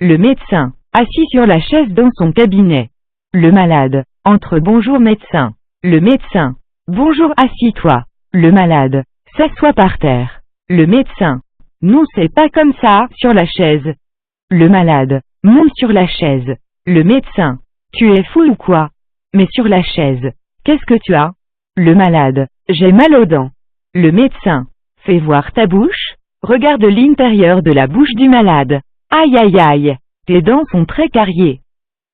Le médecin, assis sur la chaise dans son cabinet. Le malade, entre bonjour médecin. Le médecin, bonjour assis-toi. Le malade, s'assoit par terre. Le médecin, non c'est pas comme ça, sur la chaise. Le malade, monte sur la chaise. Le médecin, tu es fou ou quoi? Mais sur la chaise, qu'est-ce que tu as? Le malade, j'ai mal aux dents. Le médecin, fais voir ta bouche, regarde l'intérieur de la bouche du malade. Aïe aïe aïe, tes dents sont très cariées.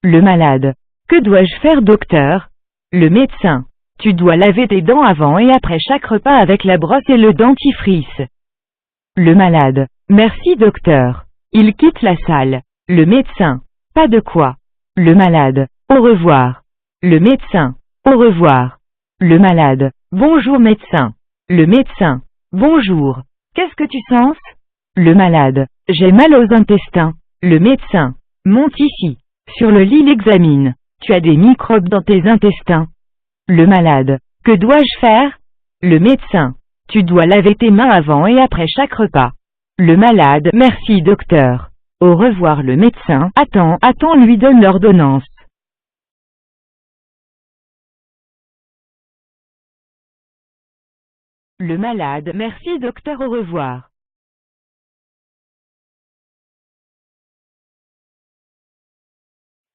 Le malade, que dois-je faire docteur? Le médecin, tu dois laver tes dents avant et après chaque repas avec la brosse et le dentifrice. Le malade, merci docteur. Il quitte la salle. Le médecin, pas de quoi. Le malade, au revoir. Le médecin, au revoir. Le malade, bonjour médecin. Le médecin, bonjour. Qu'est-ce que tu sens? Le malade, j'ai mal aux intestins. Le médecin, monte ici. Sur le lit l'examine. Tu as des microbes dans tes intestins. Le malade, que dois-je faire? Le médecin, tu dois laver tes mains avant et après chaque repas. Le malade, merci docteur. Au revoir le médecin, attends, lui donne l'ordonnance. Le malade, merci docteur, au revoir.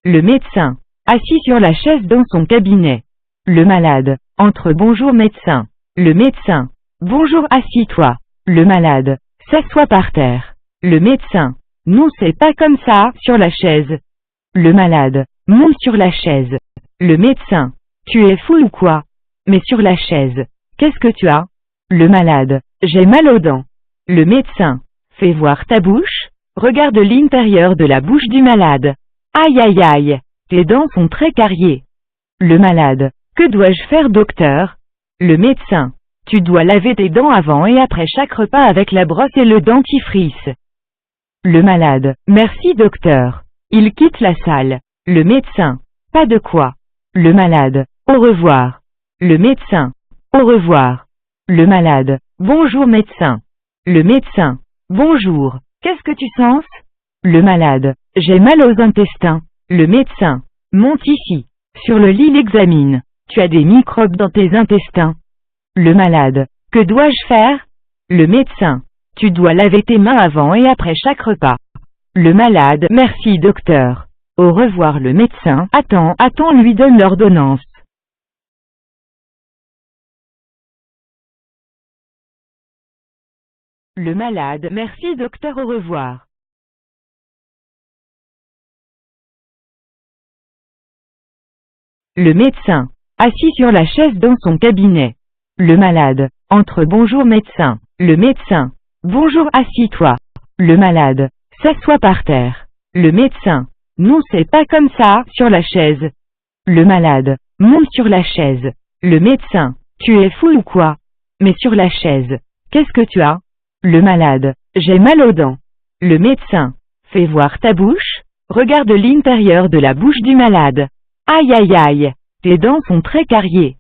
Le médecin, assis sur la chaise dans son cabinet. Le malade, entre bonjour médecin. Le médecin, bonjour assis-toi. Le malade, s'assoit par terre. Le médecin, non c'est pas comme ça, sur la chaise. Le malade, monte sur la chaise. Le médecin, tu es fou ou quoi? Mais sur la chaise, qu'est-ce que tu as? Le malade, j'ai mal aux dents. Le médecin, fais voir ta bouche, regarde l'intérieur de la bouche du malade. Aïe aïe aïe, tes dents sont très cariées. Le malade, que dois-je faire docteur? Le médecin, tu dois laver tes dents avant et après chaque repas avec la brosse et le dentifrice. Le malade, merci docteur. Il quitte la salle. Le médecin, pas de quoi. Le malade, au revoir. Le médecin, au revoir. Le malade, bonjour médecin. Le médecin, bonjour. Qu'est-ce que tu sens? Le malade, j'ai mal aux intestins. Le médecin, monte ici. Sur le lit l'examine. Tu as des microbes dans tes intestins. Le malade, que dois-je faire? Le médecin, tu dois laver tes mains avant et après chaque repas. Le malade, merci docteur. Au revoir le médecin, attends, lui donne l'ordonnance. Le malade, merci docteur, au revoir. Le médecin, assis sur la chaise dans son cabinet. Le malade, entre bonjour médecin. Le médecin, bonjour assis-toi. Le malade, s'assoit par terre. Le médecin, non c'est pas comme ça, sur la chaise. Le malade, monte sur la chaise. Le médecin, tu es fou ou quoi? Mais sur la chaise, qu'est-ce que tu as? Le malade, j'ai mal aux dents. Le médecin, fais voir ta bouche, regarde l'intérieur de la bouche du malade. Aïe aïe aïe, tes dents sont très cariées.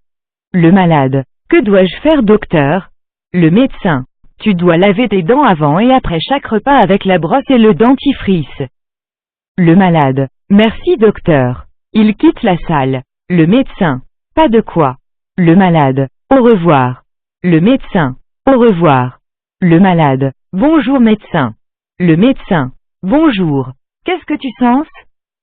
Le malade, que dois-je faire docteur? Le médecin, tu dois laver tes dents avant et après chaque repas avec la brosse et le dentifrice. Le malade, merci docteur. Il quitte la salle. Le médecin, pas de quoi. Le malade, au revoir. Le médecin, au revoir. Le malade, bonjour médecin. Le médecin, bonjour. Qu'est-ce que tu sens?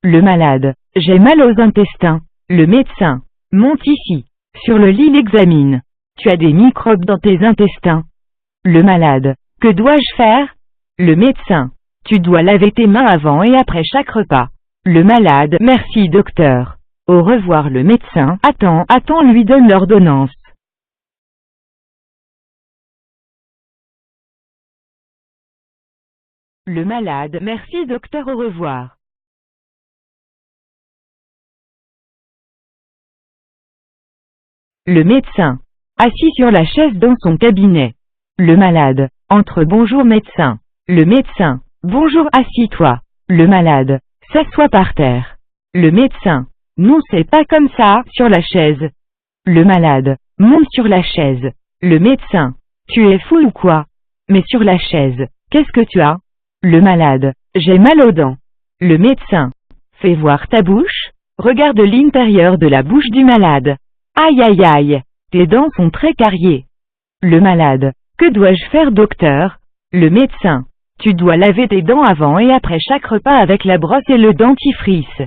Le malade, j'ai mal aux intestins. Le médecin, monte ici. Sur le lit l'examine. Tu as des microbes dans tes intestins. Le malade, que dois-je faire? Le médecin, tu dois laver tes mains avant et après chaque repas. Le malade, merci docteur. Au revoir le médecin, attends, lui donne l'ordonnance. Le malade, merci docteur, au revoir. Le médecin, assis sur la chaise dans son cabinet. Le malade, entre bonjour médecin. Le médecin, bonjour assis-toi. Le malade, s'assoit par terre. Le médecin, non c'est pas comme ça, sur la chaise. Le malade, monte sur la chaise. Le médecin, tu es fou ou quoi? Mais sur la chaise, qu'est-ce que tu as? Le malade, j'ai mal aux dents. Le médecin. Fais voir ta bouche. Regarde l'intérieur de la bouche du malade. Aïe aïe aïe, tes dents sont très cariées. Le malade. Que dois-je faire, docteur? Le médecin. Tu dois laver tes dents avant et après chaque repas avec la brosse et le dentifrice.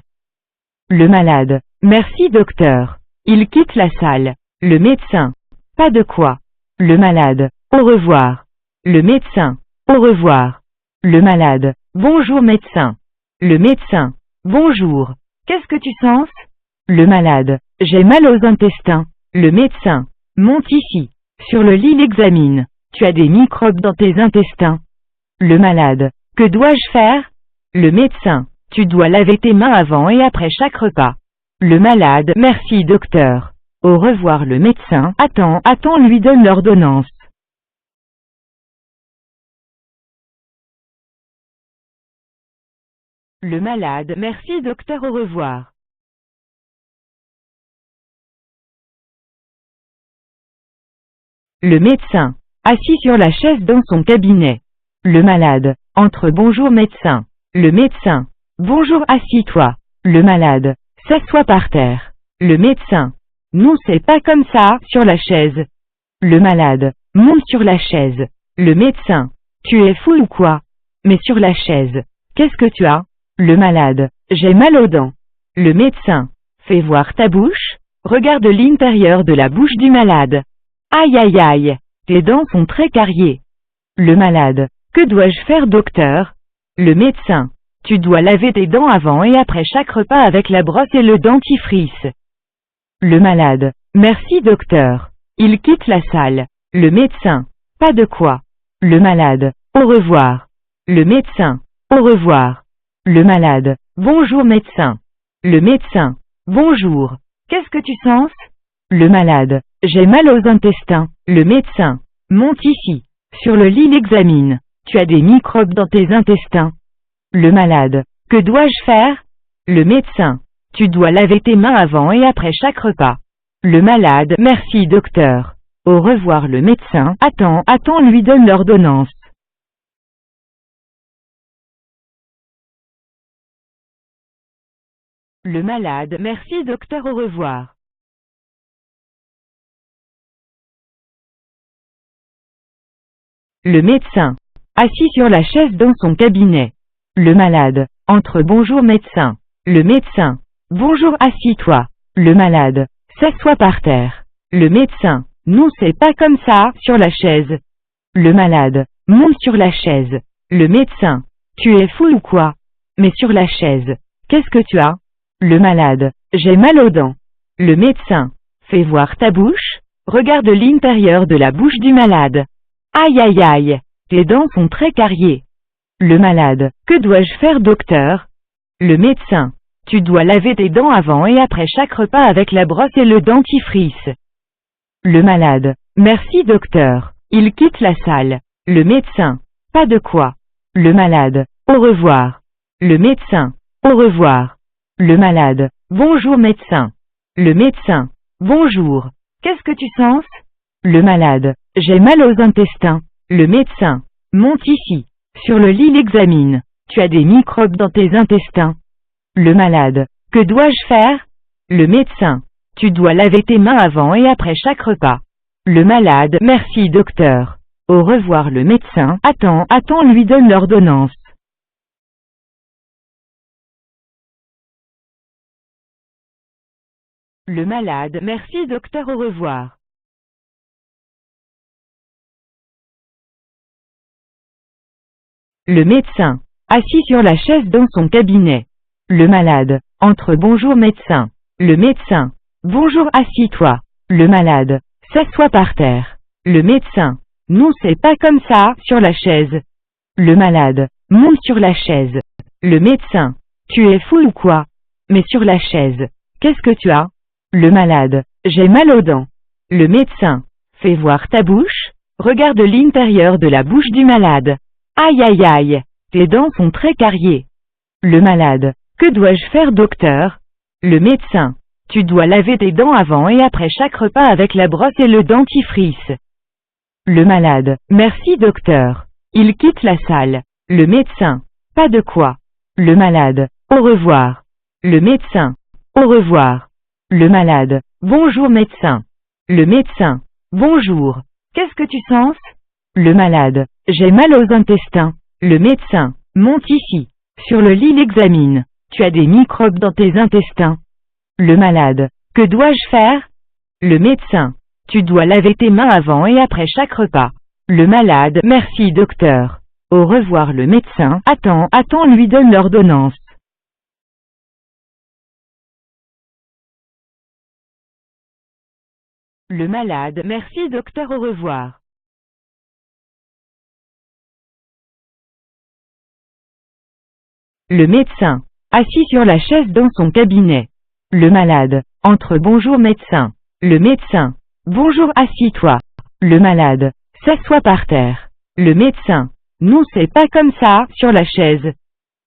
Le malade. Merci, docteur. Il quitte la salle. Le médecin. Pas de quoi. Le malade. Au revoir. Le médecin. Au revoir. Le malade. Bonjour, médecin. Le médecin. Bonjour. Qu'est-ce que tu sens? Le malade. J'ai mal aux intestins. Le médecin. Monte ici. Sur le lit, l'examine. Tu as des microbes dans tes intestins. Le malade. Que dois-je faire? Le médecin. Tu dois laver tes mains avant et après chaque repas. Le malade. Merci, docteur. Au revoir. Le médecin. Attends, lui donne l'ordonnance. Le malade. Merci, docteur. Au revoir. Le médecin. Assis sur la chaise dans son cabinet. Le malade. Entre. Bonjour, médecin. Le médecin. Bonjour, assis-toi. Le malade. S'assoit par terre. Le médecin. Non, c'est pas comme ça, sur la chaise. Le malade. Monte sur la chaise. Le médecin. Tu es fou ou quoi? Mais sur la chaise. Qu'est-ce que tu as? Le malade. J'ai mal aux dents. Le médecin. Fais voir ta bouche. Regarde l'intérieur de la bouche du malade. Aïe aïe aïe, tes dents sont très cariées. Le malade. Que dois-je faire, docteur? Le médecin. Tu dois laver tes dents avant et après chaque repas avec la brosse et le dentifrice. Le malade. Merci, docteur. Il quitte la salle. Le médecin. Pas de quoi. Le malade. Au revoir. Le médecin. Au revoir. Le malade. Bonjour, médecin. Le médecin. Bonjour. Qu'est-ce que tu sens? Le malade. J'ai mal aux intestins. Le médecin. Monte ici. Sur le lit, l'examine. Tu as des microbes dans tes intestins. Le malade. Que dois-je faire? Le médecin. Tu dois laver tes mains avant et après chaque repas. Le malade. Merci, docteur. Au revoir. Le médecin. Attends, lui donne l'ordonnance. Le malade. Merci, docteur. Au revoir. Le médecin. Assis sur la chaise dans son cabinet. Le malade. Entre. Bonjour, médecin. Le médecin. Bonjour, assis-toi. Le malade. S'assoit par terre. Le médecin. Non, c'est pas comme ça, sur la chaise. Le malade. Monte sur la chaise. Le médecin. Tu es fou ou quoi? Mais sur la chaise. Qu'est-ce que tu as? Le malade. J'ai mal aux dents. Le médecin. Fais voir ta bouche. Regarde l'intérieur de la bouche du malade. Aïe aïe aïe, tes dents sont très cariées. Le malade. Que dois-je faire, docteur? Le médecin. Tu dois laver tes dents avant et après chaque repas avec la brosse et le dentifrice. Le malade. Merci, docteur. Il quitte la salle. Le médecin. Pas de quoi. Le malade. Au revoir. Le médecin. Au revoir. Le malade. Bonjour, médecin. Le médecin. Bonjour. Qu'est-ce que tu sens? Le malade. J'ai mal aux intestins. Le médecin. Monte ici. Sur le lit, l'examine. Tu as des microbes dans tes intestins. Le malade. Que dois-je faire? Le médecin. Tu dois laver tes mains avant et après chaque repas. Le malade. Merci, docteur. Au revoir. Le médecin. Attends, lui donne l'ordonnance. Le malade. Merci, docteur. Au revoir. Le médecin. Assis sur la chaise dans son cabinet. Le malade. Entre. Bonjour, médecin. Le médecin. Bonjour, assis-toi. Le malade. S'assoit par terre. Le médecin. Non, c'est pas comme ça, sur la chaise. Le malade. Monte sur la chaise. Le médecin. Tu es fou ou quoi? Mais sur la chaise. Qu'est-ce que tu as? Le malade. J'ai mal aux dents. Le médecin. Fais voir ta bouche. Regarde l'intérieur de la bouche du malade. Aïe aïe aïe, tes dents sont très cariées. Le malade. Que dois-je faire, docteur? Le médecin. Tu dois laver tes dents avant et après chaque repas avec la brosse et le dentifrice. Le malade. Merci, docteur. Il quitte la salle. Le médecin. Pas de quoi. Le malade. Au revoir. Le médecin. Au revoir. Le malade. Bonjour médecin. Le médecin. Bonjour. Qu'est-ce que tu sens? Le malade. J'ai mal aux intestins. Le médecin. Monte ici. Sur le lit l'examine. Tu as des microbes dans tes intestins. Le malade. Que dois-je faire? Le médecin. Tu dois laver tes mains avant et après chaque repas. Le malade. Merci docteur. Au revoir le médecin. Attends, lui donne l'ordonnance. Le malade. Merci docteur, au revoir. Le médecin. Assis sur la chaise dans son cabinet. Le malade. Entre bonjour médecin. Le médecin. Bonjour, assis-toi. Le malade. S'assoit par terre. Le médecin. Non, c'est pas comme ça, sur la chaise.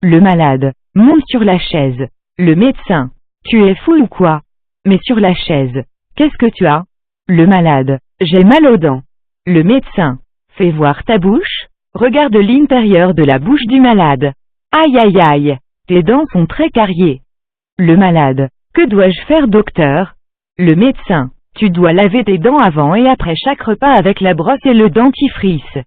Le malade. Monte sur la chaise. Le médecin. Tu es fou ou quoi? Mais sur la chaise. Qu'est-ce que tu as? Le malade. J'ai mal aux dents. Le médecin. Fais voir ta bouche. Regarde l'intérieur de la bouche du malade. Aïe aïe aïe. Tes dents sont très cariées. Le malade. Que dois-je faire docteur? Le médecin. Tu dois laver tes dents avant et après chaque repas avec la brosse et le dentifrice.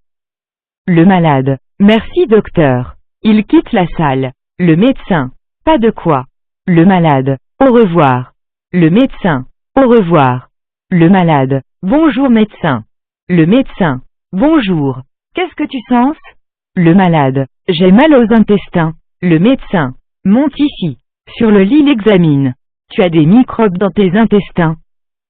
Le malade. Merci docteur. Il quitte la salle. Le médecin. Pas de quoi. Le malade. Au revoir. Le médecin. Au revoir. Le malade. Bonjour médecin. Le médecin. Bonjour. Qu'est-ce que tu sens? Le malade. J'ai mal aux intestins. Le médecin. Monte ici. Sur le lit l'examine. Tu as des microbes dans tes intestins.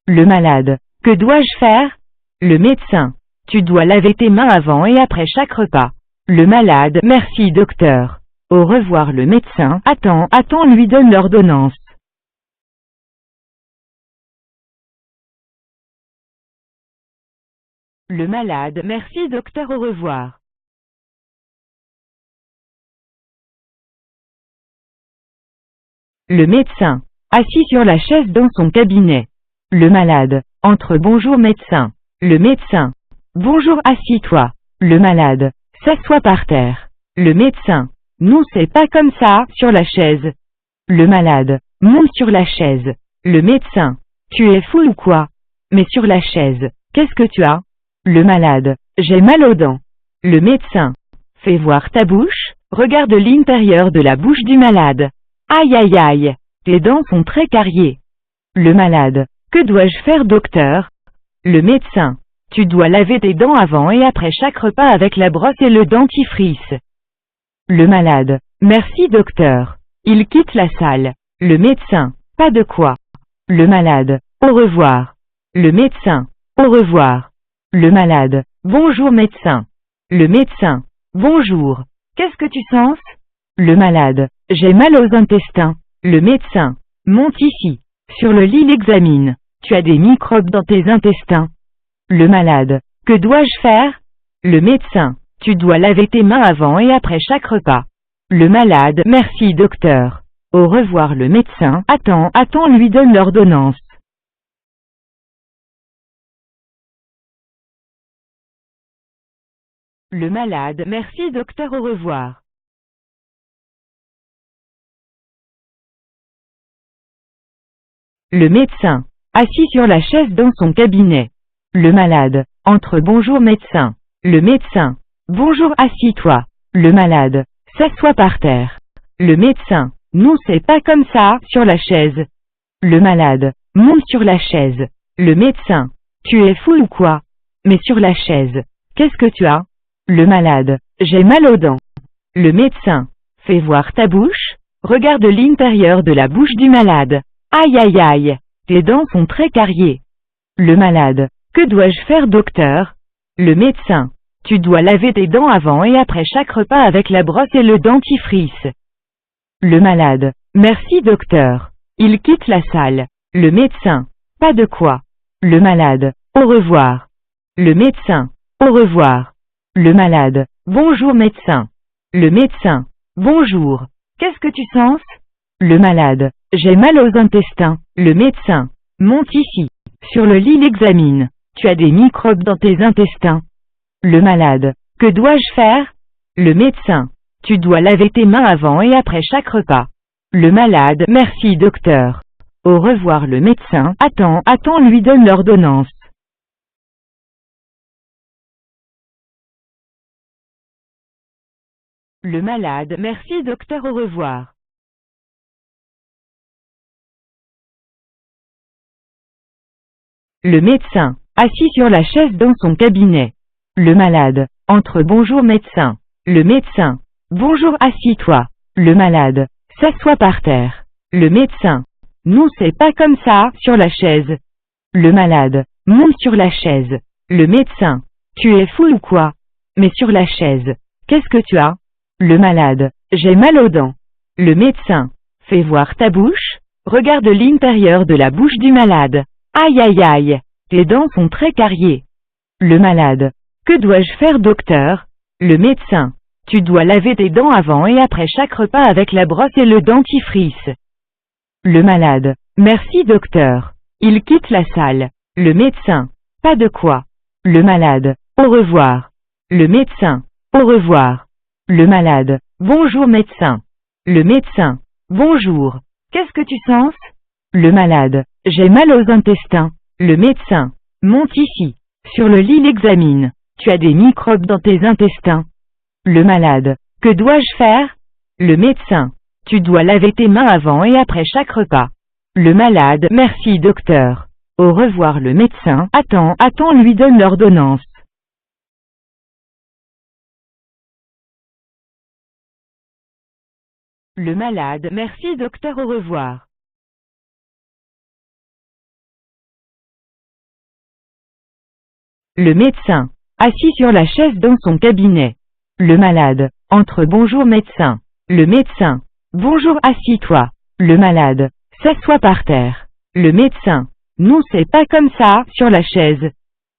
Le malade. Que dois-je faire? Le médecin. Tu dois laver tes mains avant et après chaque repas. Le malade. Merci docteur. Au revoir le médecin. Attends, lui donne l'ordonnance. Le malade. Merci docteur, au revoir. Le médecin. Assis sur la chaise dans son cabinet. Le malade. Entre bonjour médecin. Le médecin. Bonjour, assis-toi. Le malade. S'assoit par terre. Le médecin. Non, c'est pas comme ça, sur la chaise. Le malade. Monte sur la chaise. Le médecin. Tu es fou ou quoi? Mais sur la chaise. Qu'est-ce que tu as? Le malade. J'ai mal aux dents. Le médecin. Fais voir ta bouche. Regarde l'intérieur de la bouche du malade. Aïe aïe aïe. Tes dents sont très cariées. Le malade. Que dois-je faire docteur? Le médecin. Tu dois laver tes dents avant et après chaque repas avec la brosse et le dentifrice. Le malade. Merci docteur. Il quitte la salle. Le médecin. Pas de quoi. Le malade. Au revoir. Le médecin. Au revoir. Le malade. Bonjour médecin. Le médecin. Bonjour. Qu'est-ce que tu sens? Le malade. J'ai mal aux intestins. Le médecin. Monte ici. Sur le lit l'examine. Tu as des microbes dans tes intestins. Le malade. Que dois-je faire? Le médecin. Tu dois laver tes mains avant et après chaque repas. Le malade. Merci docteur. Au revoir le médecin. Attends, lui donne l'ordonnance. Le malade. Merci docteur, au revoir. Le médecin. Assis sur la chaise dans son cabinet. Le malade. Entre bonjour médecin. Le médecin. Bonjour, assis-toi. Le malade. S'assoit par terre. Le médecin. Non, c'est pas comme ça, sur la chaise. Le malade. Monte sur la chaise. Le médecin. Tu es fou ou quoi? Mais sur la chaise. Qu'est-ce que tu as? Le malade. J'ai mal aux dents. Le médecin. Fais voir ta bouche. Regarde l'intérieur de la bouche du malade. Aïe aïe aïe. Tes dents sont très cariées. Le malade. Que dois-je faire docteur? Le médecin. Tu dois laver tes dents avant et après chaque repas avec la brosse et le dentifrice. Le malade. Merci docteur. Il quitte la salle. Le médecin. Pas de quoi. Le malade. Au revoir. Le médecin. Au revoir. Le malade. Bonjour médecin. Le médecin. Bonjour. Qu'est-ce que tu sens? Le malade. J'ai mal aux intestins. Le médecin. Monte ici. Sur le lit l'examine. Tu as des microbes dans tes intestins. Le malade. Que dois-je faire? Le médecin. Tu dois laver tes mains avant et après chaque repas. Le malade, merci docteur. Au revoir le médecin, attends, lui donne l'ordonnance. Le malade, merci docteur, au revoir. Le médecin, assis sur la chaise dans son cabinet. Le malade, entre bonjour médecin. Le médecin, bonjour, assis-toi. Le malade, s'assoit par terre. Le médecin, non, c'est pas comme ça, sur la chaise. Le malade, monte sur la chaise. Le médecin, tu es fou ou quoi? Mais sur la chaise, qu'est-ce que tu as? Le malade, j'ai mal aux dents. Le médecin, fais voir ta bouche, regarde l'intérieur de la bouche du malade. Aïe aïe aïe, tes dents sont très cariées. Le malade, que dois-je faire docteur? Le médecin, tu dois laver tes dents avant et après chaque repas avec la brosse et le dentifrice. Le malade, merci docteur. Il quitte la salle. Le médecin, pas de quoi. Le malade, au revoir. Le médecin, au revoir. Le malade, bonjour médecin. Le médecin, bonjour. Qu'est-ce que tu sens? Le malade, j'ai mal aux intestins. Le médecin, monte ici. Sur le lit l'examine. Tu as des microbes dans tes intestins. Le malade, que dois-je faire? Le médecin, tu dois laver tes mains avant et après chaque repas. Le malade, merci docteur. Au revoir le médecin, attends, lui donne l'ordonnance. Le malade, merci docteur, au revoir. Le médecin, assis sur la chaise dans son cabinet. Le malade, entre bonjour médecin. Le médecin, bonjour, assis-toi. Le malade, s'assoit par terre. Le médecin, non, c'est pas comme ça, sur la chaise.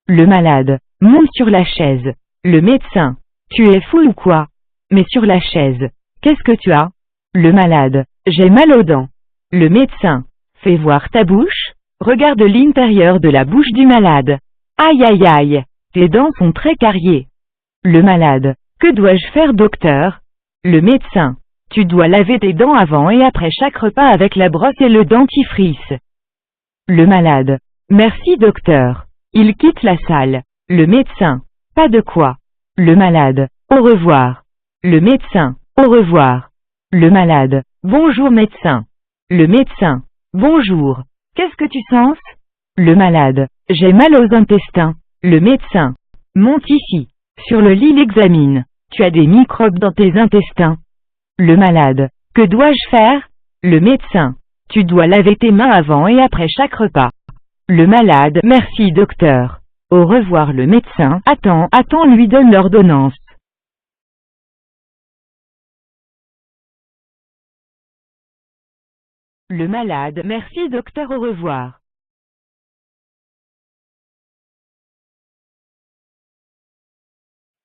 Le malade, monte sur la chaise. Le médecin, tu es fou ou quoi? Mais sur la chaise, qu'est-ce que tu as? Le malade, j'ai mal aux dents. Le médecin, fais voir ta bouche, regarde l'intérieur de la bouche du malade. Aïe aïe aïe, tes dents sont très cariées. Le malade, que dois-je faire docteur? Le médecin, tu dois laver tes dents avant et après chaque repas avec la brosse et le dentifrice. Le malade, merci docteur. Il quitte la salle. Le médecin, pas de quoi. Le malade, au revoir. Le médecin, au revoir. Le malade, bonjour médecin. Le médecin, bonjour. Qu'est-ce que tu sens? Le malade, j'ai mal aux intestins. Le médecin, monte ici. Sur le lit l'examine. Tu as des microbes dans tes intestins. Le malade, que dois-je faire? Le médecin, tu dois laver tes mains avant et après chaque repas. Le malade, merci docteur. Au revoir le médecin, attends, lui donne l'ordonnance. Le malade, merci docteur, au revoir.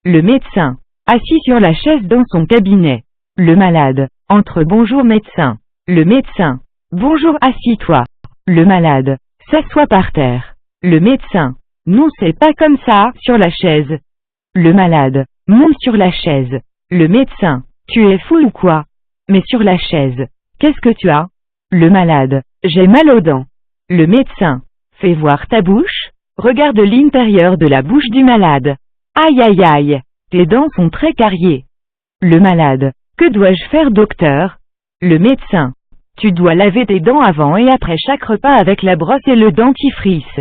Le médecin, assis sur la chaise dans son cabinet. Le malade, entre bonjour médecin. Le médecin, bonjour, assis-toi. Le malade, s'assoit par terre. Le médecin, non, c'est pas comme ça, sur la chaise. Le malade, monte sur la chaise. Le médecin, tu es fou ou quoi? Mais sur la chaise, qu'est-ce que tu as? Le malade, j'ai mal aux dents. Le médecin, fais voir ta bouche, regarde l'intérieur de la bouche du malade. Aïe aïe aïe, tes dents sont très cariées. Le malade, que dois-je faire docteur? Le médecin, tu dois laver tes dents avant et après chaque repas avec la brosse et le dentifrice.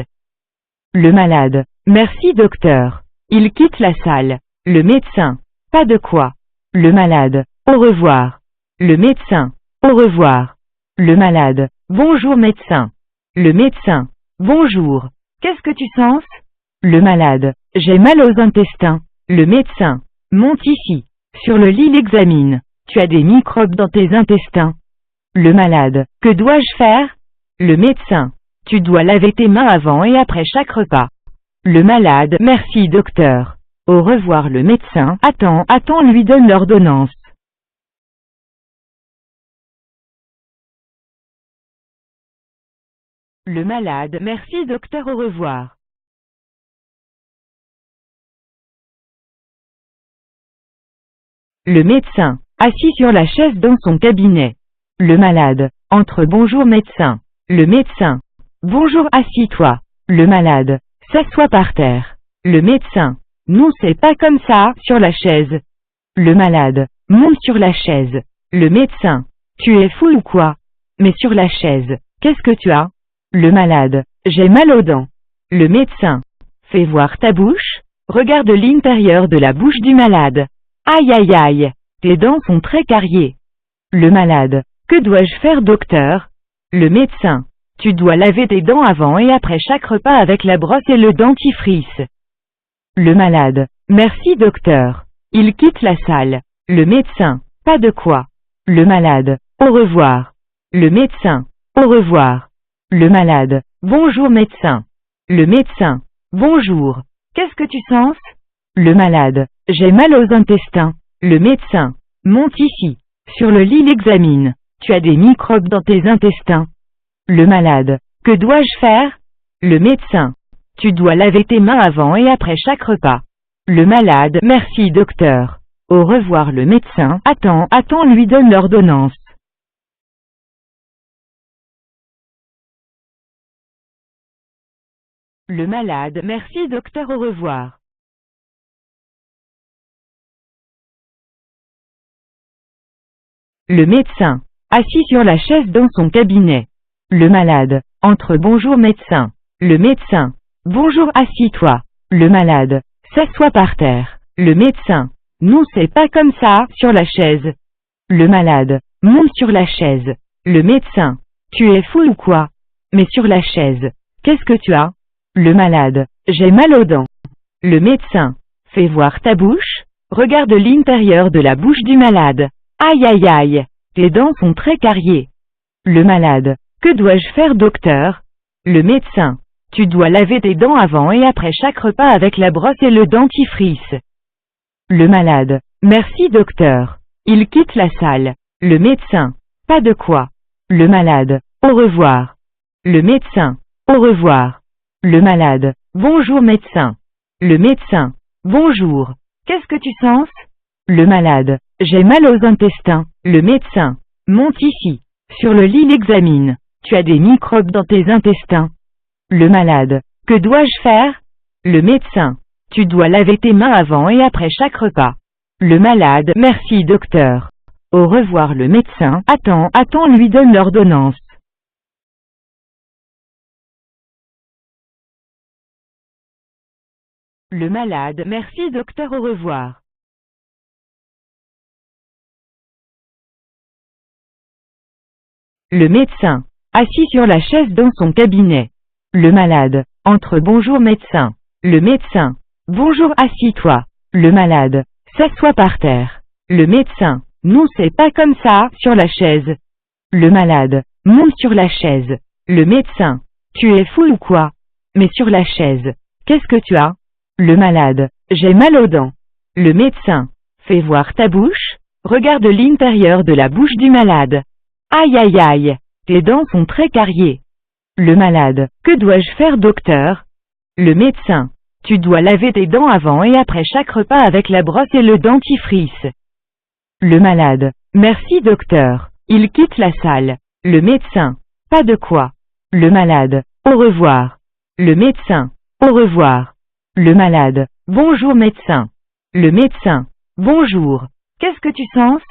Le malade, merci docteur. Il quitte la salle. Le médecin, pas de quoi. Le malade, au revoir. Le médecin, au revoir. Le malade, bonjour médecin. Le médecin, bonjour. Qu'est-ce que tu sens? Le malade, j'ai mal aux intestins. Le médecin, monte ici. Sur le lit l'examine. Tu as des microbes dans tes intestins. Le malade, que dois-je faire? Le médecin, tu dois laver tes mains avant et après chaque repas. Le malade, merci docteur. Au revoir le médecin, attends, lui donne l'ordonnance. Le malade, merci docteur, au revoir. Le médecin, assis sur la chaise dans son cabinet. Le malade, entre bonjour médecin. Le médecin, bonjour assis-toi. Le malade, s'assoit par terre. Le médecin, non c'est pas comme ça, sur la chaise. Le malade, monte sur la chaise. Le médecin, tu es fou ou quoi? Mais sur la chaise, qu'est-ce que tu as? Le malade, j'ai mal aux dents. Le médecin, fais voir ta bouche, regarde l'intérieur de la bouche du malade. Aïe aïe aïe, tes dents sont très cariées. Le malade, que dois-je faire docteur? Le médecin, tu dois laver tes dents avant et après chaque repas avec la brosse et le dentifrice. Le malade, merci docteur. Il quitte la salle. Le médecin, pas de quoi. Le malade, au revoir. Le médecin, au revoir. Le malade, bonjour médecin. Le médecin, bonjour. Qu'est-ce que tu sens? Le malade, j'ai mal aux intestins. Le médecin, monte ici. Sur le lit l'examine. Tu as des microbes dans tes intestins. Le malade, que dois-je faire? Le médecin, tu dois laver tes mains avant et après chaque repas. Le malade, merci docteur. Au revoir le médecin, attends, lui donne l'ordonnance. Le malade, merci docteur, au revoir. Le médecin, assis sur la chaise dans son cabinet. Le malade, entre bonjour médecin. Le médecin, bonjour assis-toi. Le malade, s'assoit par terre. Le médecin, non c'est pas comme ça, sur la chaise. Le malade, monte sur la chaise. Le médecin, tu es fou ou quoi? Mais sur la chaise, qu'est-ce que tu as? Le malade, j'ai mal aux dents. Le médecin, fais voir ta bouche, regarde l'intérieur de la bouche du malade. Aïe aïe aïe, tes dents sont très cariées. Le malade, que dois-je faire docteur? Le médecin, tu dois laver tes dents avant et après chaque repas avec la brosse et le dentifrice. Le malade, merci docteur. Il quitte la salle. Le médecin, pas de quoi. Le malade, au revoir. Le médecin, au revoir. Le malade, bonjour médecin. Le médecin, bonjour. Qu'est-ce que tu sens? Le malade, j'ai mal aux intestins. Le médecin, monte ici. Sur le lit l'examine. Tu as des microbes dans tes intestins. Le malade, que dois-je faire? Le médecin, tu dois laver tes mains avant et après chaque repas. Le malade, merci docteur. Au revoir le médecin, attends, lui donne l'ordonnance. Le malade, merci docteur, au revoir. Le médecin, assis sur la chaise dans son cabinet. Le malade, entre bonjour médecin. Le médecin, bonjour assis-toi. Le malade, s'assoit par terre. Le médecin, non c'est pas comme ça, sur la chaise. Le malade, monte sur la chaise. Le médecin, tu es fou ou quoi? Mais sur la chaise, qu'est-ce que tu as? Le malade, j'ai mal aux dents. Le médecin, fais voir ta bouche, regarde l'intérieur de la bouche du malade. Aïe aïe aïe, tes dents sont très cariées. Le malade, que dois-je faire docteur? Le médecin, tu dois laver tes dents avant et après chaque repas avec la brosse et le dentifrice. Le malade, merci docteur. Il quitte la salle. Le médecin, pas de quoi. Le malade, au revoir. Le médecin, au revoir. Le malade, bonjour médecin. Le médecin, bonjour. Qu'est-ce que tu sens?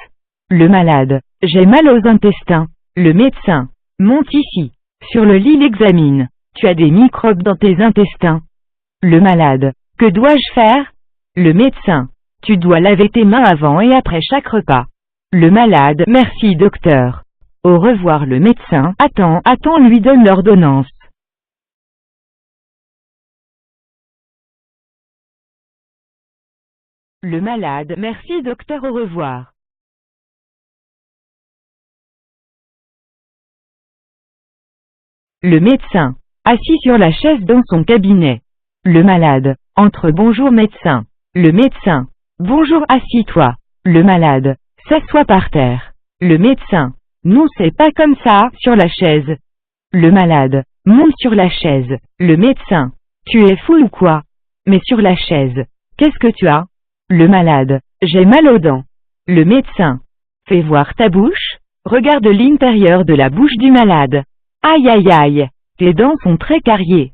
Le malade, j'ai mal aux intestins. Le médecin, monte ici. Sur le lit l'examine. Tu as des microbes dans tes intestins. Le malade, que dois-je faire? Le médecin, tu dois laver tes mains avant et après chaque repas. Le malade, merci docteur. Au revoir le médecin, attends, lui donne l'ordonnance. Le malade, merci docteur, au revoir. Le médecin, assis sur la chaise dans son cabinet. Le malade, entre bonjour médecin. Le médecin, bonjour assis-toi. Le malade, s'assoit par terre. Le médecin, non c'est pas comme ça, sur la chaise. Le malade, monte sur la chaise. Le médecin, tu es fou ou quoi? Mais sur la chaise, qu'est-ce que tu as? Le malade, j'ai mal aux dents. Le médecin, Fais voir ta bouche. Regarde l'intérieur de la bouche du malade. Aïe aïe aïe, tes dents sont très cariées.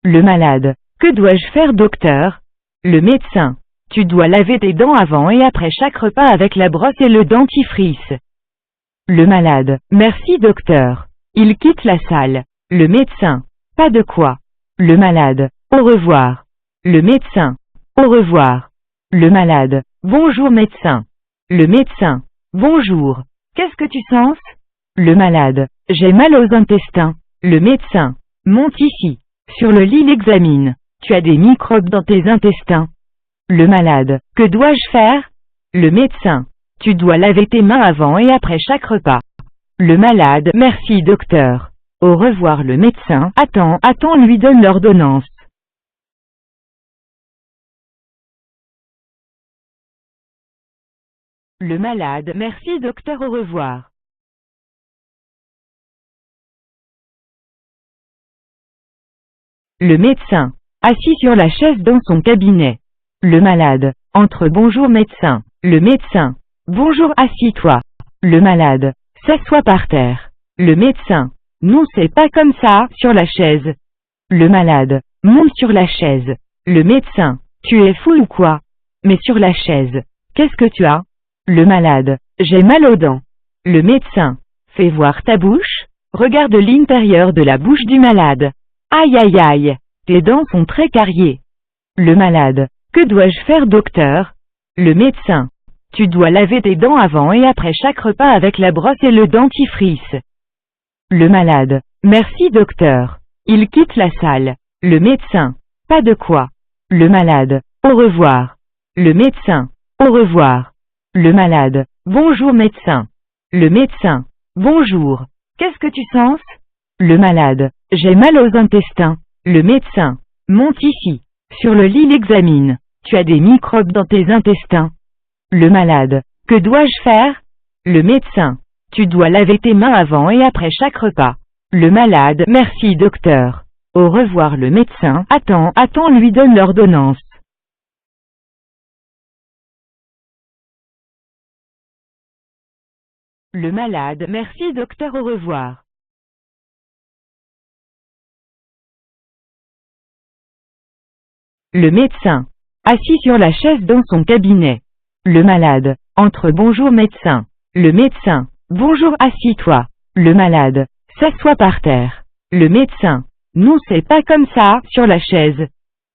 Le malade. Que dois-je faire, docteur? Le médecin. Tu dois laver tes dents avant et après chaque repas avec la brosse et le dentifrice. Le malade. Merci, docteur. Il quitte la salle. Le médecin. Pas de quoi. Le malade. Au revoir. Le médecin. Au revoir. Le malade. Bonjour, médecin. Le médecin. Bonjour. Qu'est-ce que tu sens? Le malade. J'ai mal aux intestins. Le médecin. Monte ici. Sur le lit, l'examine. Tu as des microbes dans tes intestins. Le malade. Que dois-je faire? Le médecin. Tu dois laver tes mains avant et après chaque repas. Le malade. Merci, docteur. Au revoir. Le médecin. Attends, lui donne l'ordonnance. Le malade. Merci, docteur. Au revoir. Le médecin. Assis sur la chaise dans son cabinet. Le malade. Entre. Bonjour, médecin. Le médecin. Bonjour, assis-toi. Le malade. S'assoit par terre. Le médecin. Non, c'est pas comme ça, sur la chaise. Le malade. Monte sur la chaise. Le médecin. Tu es fou ou quoi? Mais sur la chaise. Qu'est-ce que tu as? Le malade. J'ai mal aux dents. Le médecin. Fais voir ta bouche. Regarde l'intérieur de la bouche du malade. Aïe aïe aïe, tes dents sont très cariées. Le malade. Que dois-je faire, docteur? Le médecin. Tu dois laver tes dents avant et après chaque repas avec la brosse et le dentifrice. Le malade. Merci, docteur. Il quitte la salle. Le médecin. Pas de quoi. Le malade. Au revoir. Le médecin. Au revoir. Le malade. Bonjour, médecin. Le médecin. Bonjour. Qu'est-ce que tu sens? Le malade. J'ai mal aux intestins. Le médecin. Monte ici. Sur le lit, l'examine. Tu as des microbes dans tes intestins. Le malade. Que dois-je faire? Le médecin. Tu dois laver tes mains avant et après chaque repas. Le malade. Merci, docteur. Au revoir. Le médecin. Attends, lui donne l'ordonnance. Le malade. Merci, docteur. Au revoir. Le médecin. Assis sur la chaise dans son cabinet. Le malade. Entre. Bonjour, médecin. Le médecin. Bonjour, assis-toi. Le malade. S'assoit par terre. Le médecin. Non, c'est pas comme ça, sur la chaise.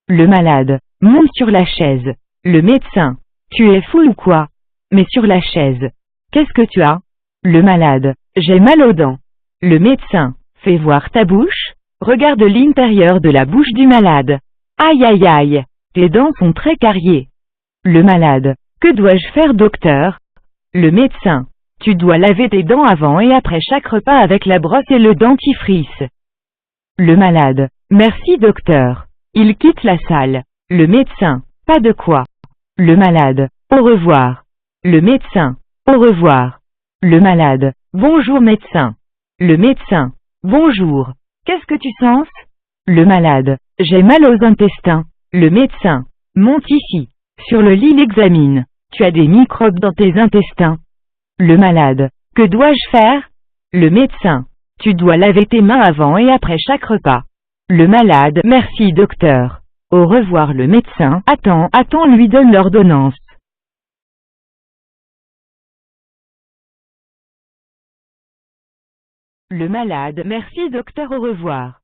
Le malade. Monte sur la chaise. Le médecin. Tu es fou ou quoi? Mais sur la chaise. Qu'est-ce que tu as? Le malade. J'ai mal aux dents. Le médecin. Fais voir ta bouche. Regarde l'intérieur de la bouche du malade. Aïe aïe aïe, tes dents sont très cariées. Le malade. Que dois-je faire, docteur? Le médecin. Tu dois laver tes dents avant et après chaque repas avec la brosse et le dentifrice. Le malade. Merci, docteur. Il quitte la salle. Le médecin. Pas de quoi. Le malade. Au revoir. Le médecin. Au revoir. Le malade. Bonjour, médecin. Le médecin. Bonjour. Qu'est-ce que tu sens? Le malade. J'ai mal aux intestins. Le médecin. Monte ici. Sur le lit, l'examine. Tu as des microbes dans tes intestins. Le malade. Que dois-je faire? Le médecin. Tu dois laver tes mains avant et après chaque repas. Le malade. Merci, docteur. Au revoir. Le médecin. Attends, lui donne l'ordonnance. Le malade. Merci, docteur. Au revoir.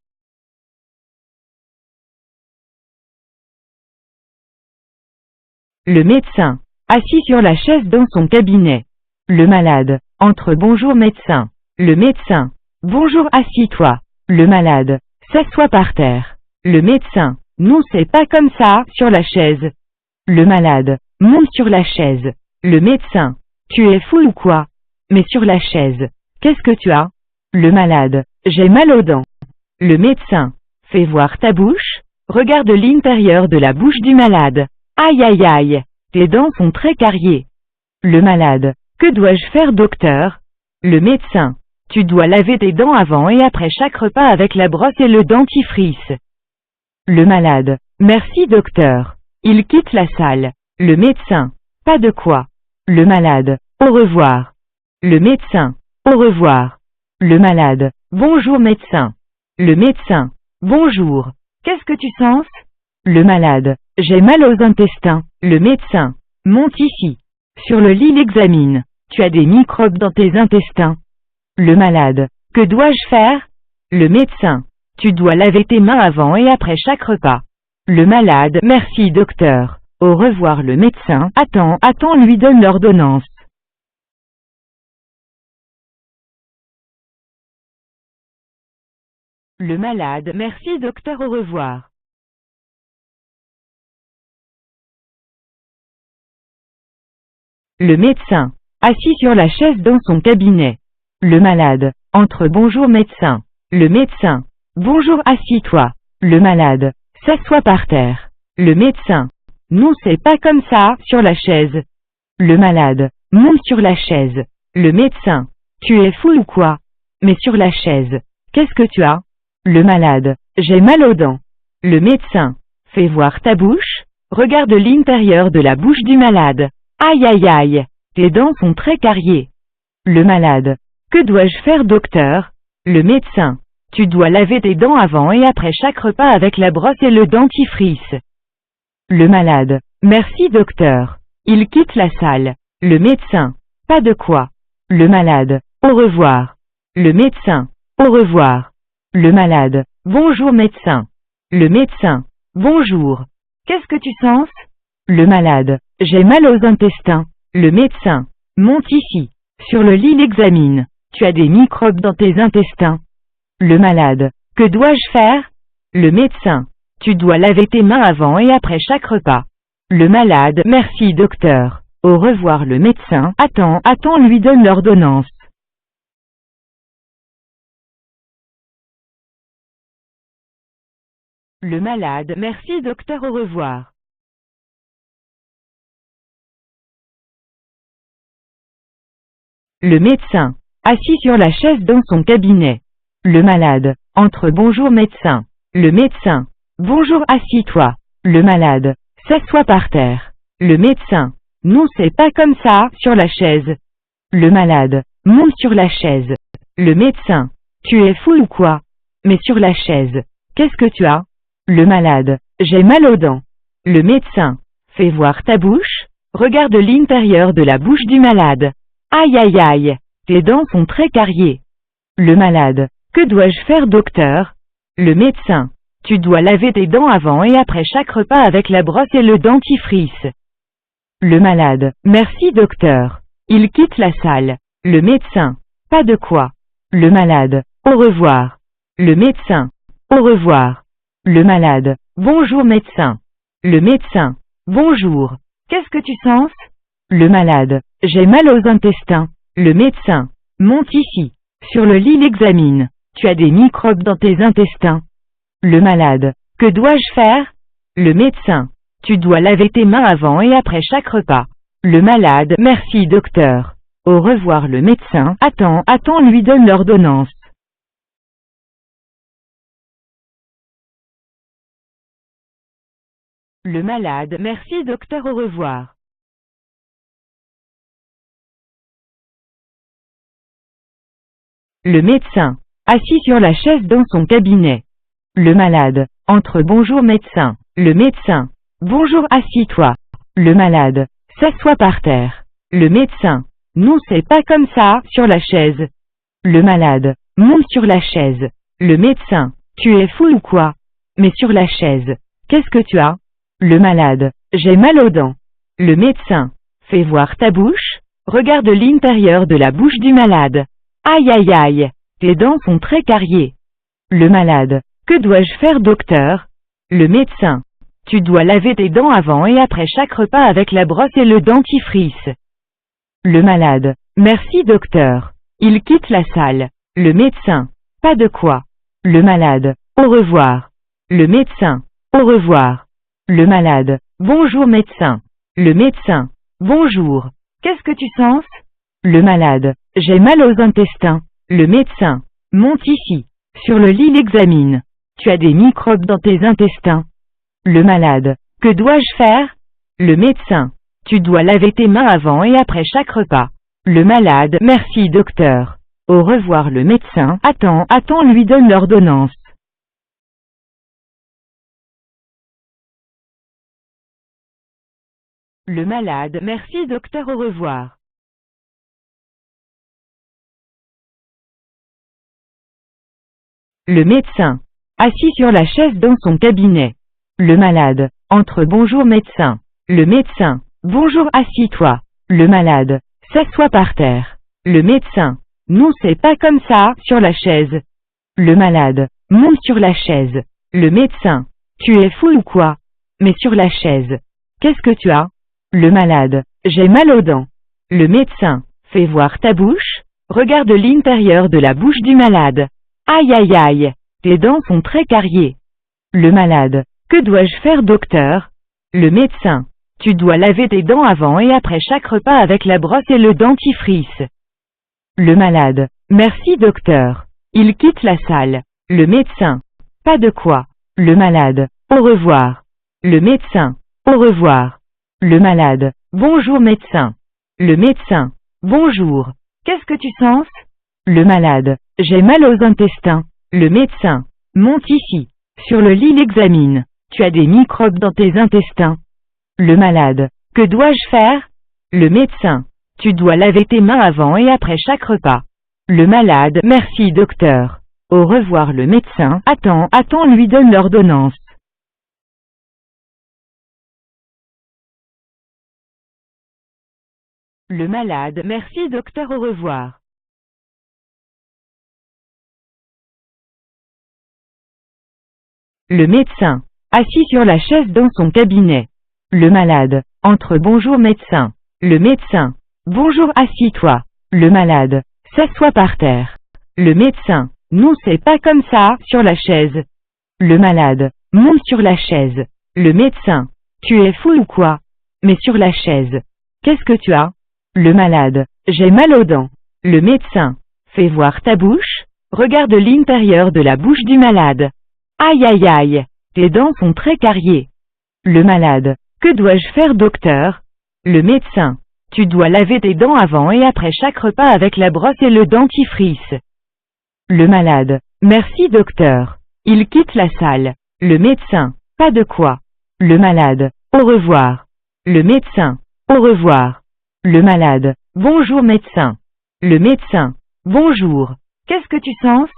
Le médecin. Assis sur la chaise dans son cabinet. Le malade. Entre. Bonjour, médecin. Le médecin. Bonjour, assis-toi. Le malade. S'assoit par terre. Le médecin. Non, c'est pas comme ça, sur la chaise. Le malade. Monte sur la chaise. Le médecin. Tu es fou ou quoi? Mais sur la chaise. Qu'est-ce que tu as? Le malade. J'ai mal aux dents. Le médecin. Fais voir ta bouche. Regarde l'intérieur de la bouche du malade. Aïe aïe aïe, tes dents sont très cariées. Le malade. Que dois-je faire, docteur? Le médecin. Tu dois laver tes dents avant et après chaque repas avec la brosse et le dentifrice. Le malade. Merci, docteur. Il quitte la salle. Le médecin. Pas de quoi. Le malade. Au revoir. Le médecin. Au revoir. Le malade. Bonjour médecin. Le médecin. Bonjour. Qu'est-ce que tu sens? Le malade. J'ai mal aux intestins. Le médecin. Monte ici. Sur le lit l'examine. Tu as des microbes dans tes intestins. Le malade. Que dois-je faire? Le médecin. Tu dois laver tes mains avant et après chaque repas. Le malade. Merci docteur. Au revoir le médecin. Attends, lui donne l'ordonnance. Le malade. Merci docteur, au revoir. Le médecin. Assis sur la chaise dans son cabinet. Le malade. Entre. Bonjour médecin. Le médecin. Bonjour, assis-toi. Le malade. S'assoit par terre. Le médecin. Non, c'est pas comme ça, sur la chaise. Le malade. Monte sur la chaise. Le médecin. Tu es fou ou quoi? Mais sur la chaise. Qu'est-ce que tu as? Le malade. J'ai mal aux dents. Le médecin. Fais voir ta bouche. Regarde l'intérieur de la bouche du malade. Aïe aïe aïe. Tes dents sont très cariées. Le malade. Que dois-je faire docteur? Le médecin. Tu dois laver tes dents avant et après chaque repas avec la brosse et le dentifrice. Le malade. Merci docteur. Il quitte la salle. Le médecin. Pas de quoi. Le malade. Au revoir. Le médecin. Au revoir. Le malade. Bonjour médecin. Le médecin. Bonjour. Qu'est-ce que tu sens? Le malade. J'ai mal aux intestins. Le médecin. Monte ici. Sur le lit l'examine. Tu as des microbes dans tes intestins. Le malade. Que dois-je faire? Le médecin. Tu dois laver tes mains avant et après chaque repas. Le malade. Merci docteur. Au revoir le médecin. Attends, lui donne l'ordonnance. Le malade. Merci docteur, au revoir. Le médecin. Assis sur la chaise dans son cabinet. Le malade. Entre. Bonjour médecin. Le médecin. Bonjour, assis-toi. Le malade. S'assoit par terre. Le médecin. Non, c'est pas comme ça, sur la chaise. Le malade. Monte sur la chaise. Le médecin. Tu es fou ou quoi? Mais sur la chaise. Qu'est-ce que tu as? Le malade. J'ai mal aux dents. Le médecin. Fais voir ta bouche. Regarde l'intérieur de la bouche du malade. Aïe aïe aïe. Tes dents sont très cariées. Le malade. Que dois-je faire docteur? Le médecin. Tu dois laver tes dents avant et après chaque repas avec la brosse et le dentifrice. Le malade. Merci docteur. Il quitte la salle. Le médecin. Pas de quoi. Le malade. Au revoir. Le médecin. Au revoir. Le malade. Bonjour médecin. Le médecin. Bonjour. Qu'est-ce que tu sens? Le malade. J'ai mal aux intestins. Le médecin. Monte ici. Sur le lit l'examine. Tu as des microbes dans tes intestins. Le malade. Que dois-je faire? Le médecin. Tu dois laver tes mains avant et après chaque repas. Le malade. Merci docteur. Au revoir le médecin. Attends, lui donne l'ordonnance. Le malade. Merci docteur, au revoir. Le médecin. Assis sur la chaise dans son cabinet. Le malade. Entre. Bonjour médecin. Le médecin. Bonjour, assis-toi. Le malade. S'assoit par terre. Le médecin. Non, c'est pas comme ça, sur la chaise. Le malade. Monte sur la chaise. Le médecin. Tu es fou ou quoi? Mais sur la chaise. Qu'est-ce que tu as? Le malade. J'ai mal aux dents. Le médecin. Fais voir ta bouche. Regarde l'intérieur de la bouche du malade. Aïe aïe aïe. Tes dents sont très cariées. Le malade. Que dois-je faire docteur? Le médecin. Tu dois laver tes dents avant et après chaque repas avec la brosse et le dentifrice. Le malade. Merci docteur. Il quitte la salle. Le médecin. Pas de quoi. Le malade. Au revoir. Le médecin. Au revoir. Le malade. Bonjour médecin. Le médecin. Bonjour. Qu'est-ce que tu sens? Le malade. J'ai mal aux intestins. Le médecin. Monte ici. Sur le lit l'examine. Tu as des microbes dans tes intestins. Le malade. Que dois-je faire? Le médecin. Tu dois laver tes mains avant et après chaque repas. Le malade, merci docteur. Au revoir le médecin, attends, lui donne l'ordonnance. Le malade, merci docteur, au revoir. Le médecin, assis sur la chaise dans son cabinet. Le malade, entre bonjour médecin. Le médecin, bonjour assis-toi. Le malade, s'assoit par terre. Le médecin, non c'est pas comme ça, sur la chaise. Le malade, monte sur la chaise. Le médecin, tu es fou ou quoi? Mais sur la chaise. Qu'est-ce que tu as? Le malade, j'ai mal aux dents. Le médecin, fais voir ta bouche. Regarde l'intérieur de la bouche du malade. Aïe aïe aïe, tes dents sont très cariées. Le malade, que dois-je faire docteur? Le médecin, tu dois laver tes dents avant et après chaque repas avec la brosse et le dentifrice. Le malade, merci docteur. Il quitte la salle. Le médecin, pas de quoi. Le malade, au revoir. Le médecin, au revoir. Le malade, bonjour médecin. Le médecin, bonjour. Qu'est-ce que tu sens? Le malade, j'ai mal aux intestins. Le médecin, monte ici. Sur le lit l'examine. Tu as des microbes dans tes intestins. Le malade, que dois-je faire? Le médecin, tu dois laver tes mains avant et après chaque repas. Le malade, merci docteur. Au revoir le médecin, attends, lui donne l'ordonnance. Le malade, merci docteur, au revoir. Le médecin, assis sur la chaise dans son cabinet. Le malade, entre bonjour médecin. Le médecin, bonjour assis-toi. Le malade, s'assoit par terre. Le médecin, non c'est pas comme ça, sur la chaise. Le malade, monte sur la chaise. Le médecin, tu es fou ou quoi? Mais sur la chaise. Qu'est-ce que tu as? Le malade, j'ai mal aux dents. Le médecin, fais voir ta bouche. Regarde l'intérieur de la bouche du malade. Aïe aïe aïe, tes dents sont très cariées. Le malade, que dois-je faire docteur? Le médecin, tu dois laver tes dents avant et après chaque repas avec la brosse et le dentifrice. Le malade, merci docteur. Il quitte la salle. Le médecin, pas de quoi. Le malade, au revoir. Le médecin, au revoir. Le malade, bonjour médecin. Le médecin, bonjour. Qu'est-ce que tu sens?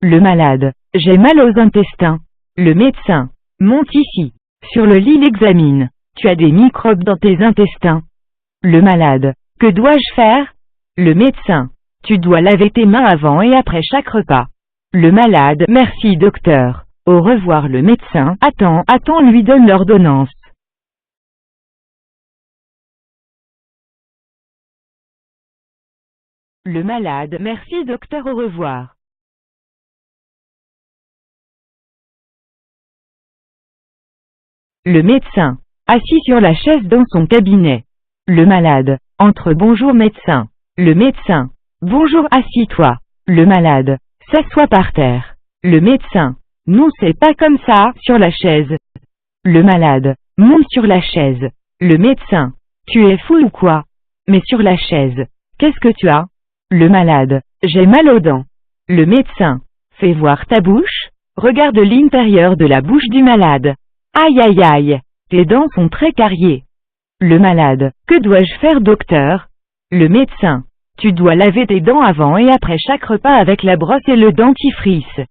Le malade, j'ai mal aux intestins. Le médecin, monte ici. Sur le lit l'examine. Tu as des microbes dans tes intestins. Le malade, que dois-je faire? Le médecin, tu dois laver tes mains avant et après chaque repas. Le malade, merci docteur. Au revoir le médecin, attends, lui donne l'ordonnance. Le malade, merci docteur, au revoir. Le médecin, assis sur la chaise dans son cabinet. Le malade, entre bonjour médecin. Le médecin, bonjour assis-toi. Le malade, s'assoit par terre. Le médecin, non c'est pas comme ça, sur la chaise. Le malade, monte sur la chaise. Le médecin, tu es fou ou quoi? Mais sur la chaise. Qu'est-ce que tu as? Le malade, j'ai mal aux dents. Le médecin, fais voir ta bouche. Regarde l'intérieur de la bouche du malade. Aïe aïe aïe, tes dents sont très cariées. Le malade, que dois-je faire docteur? Le médecin, tu dois laver tes dents avant et après chaque repas avec la brosse et le dentifrice.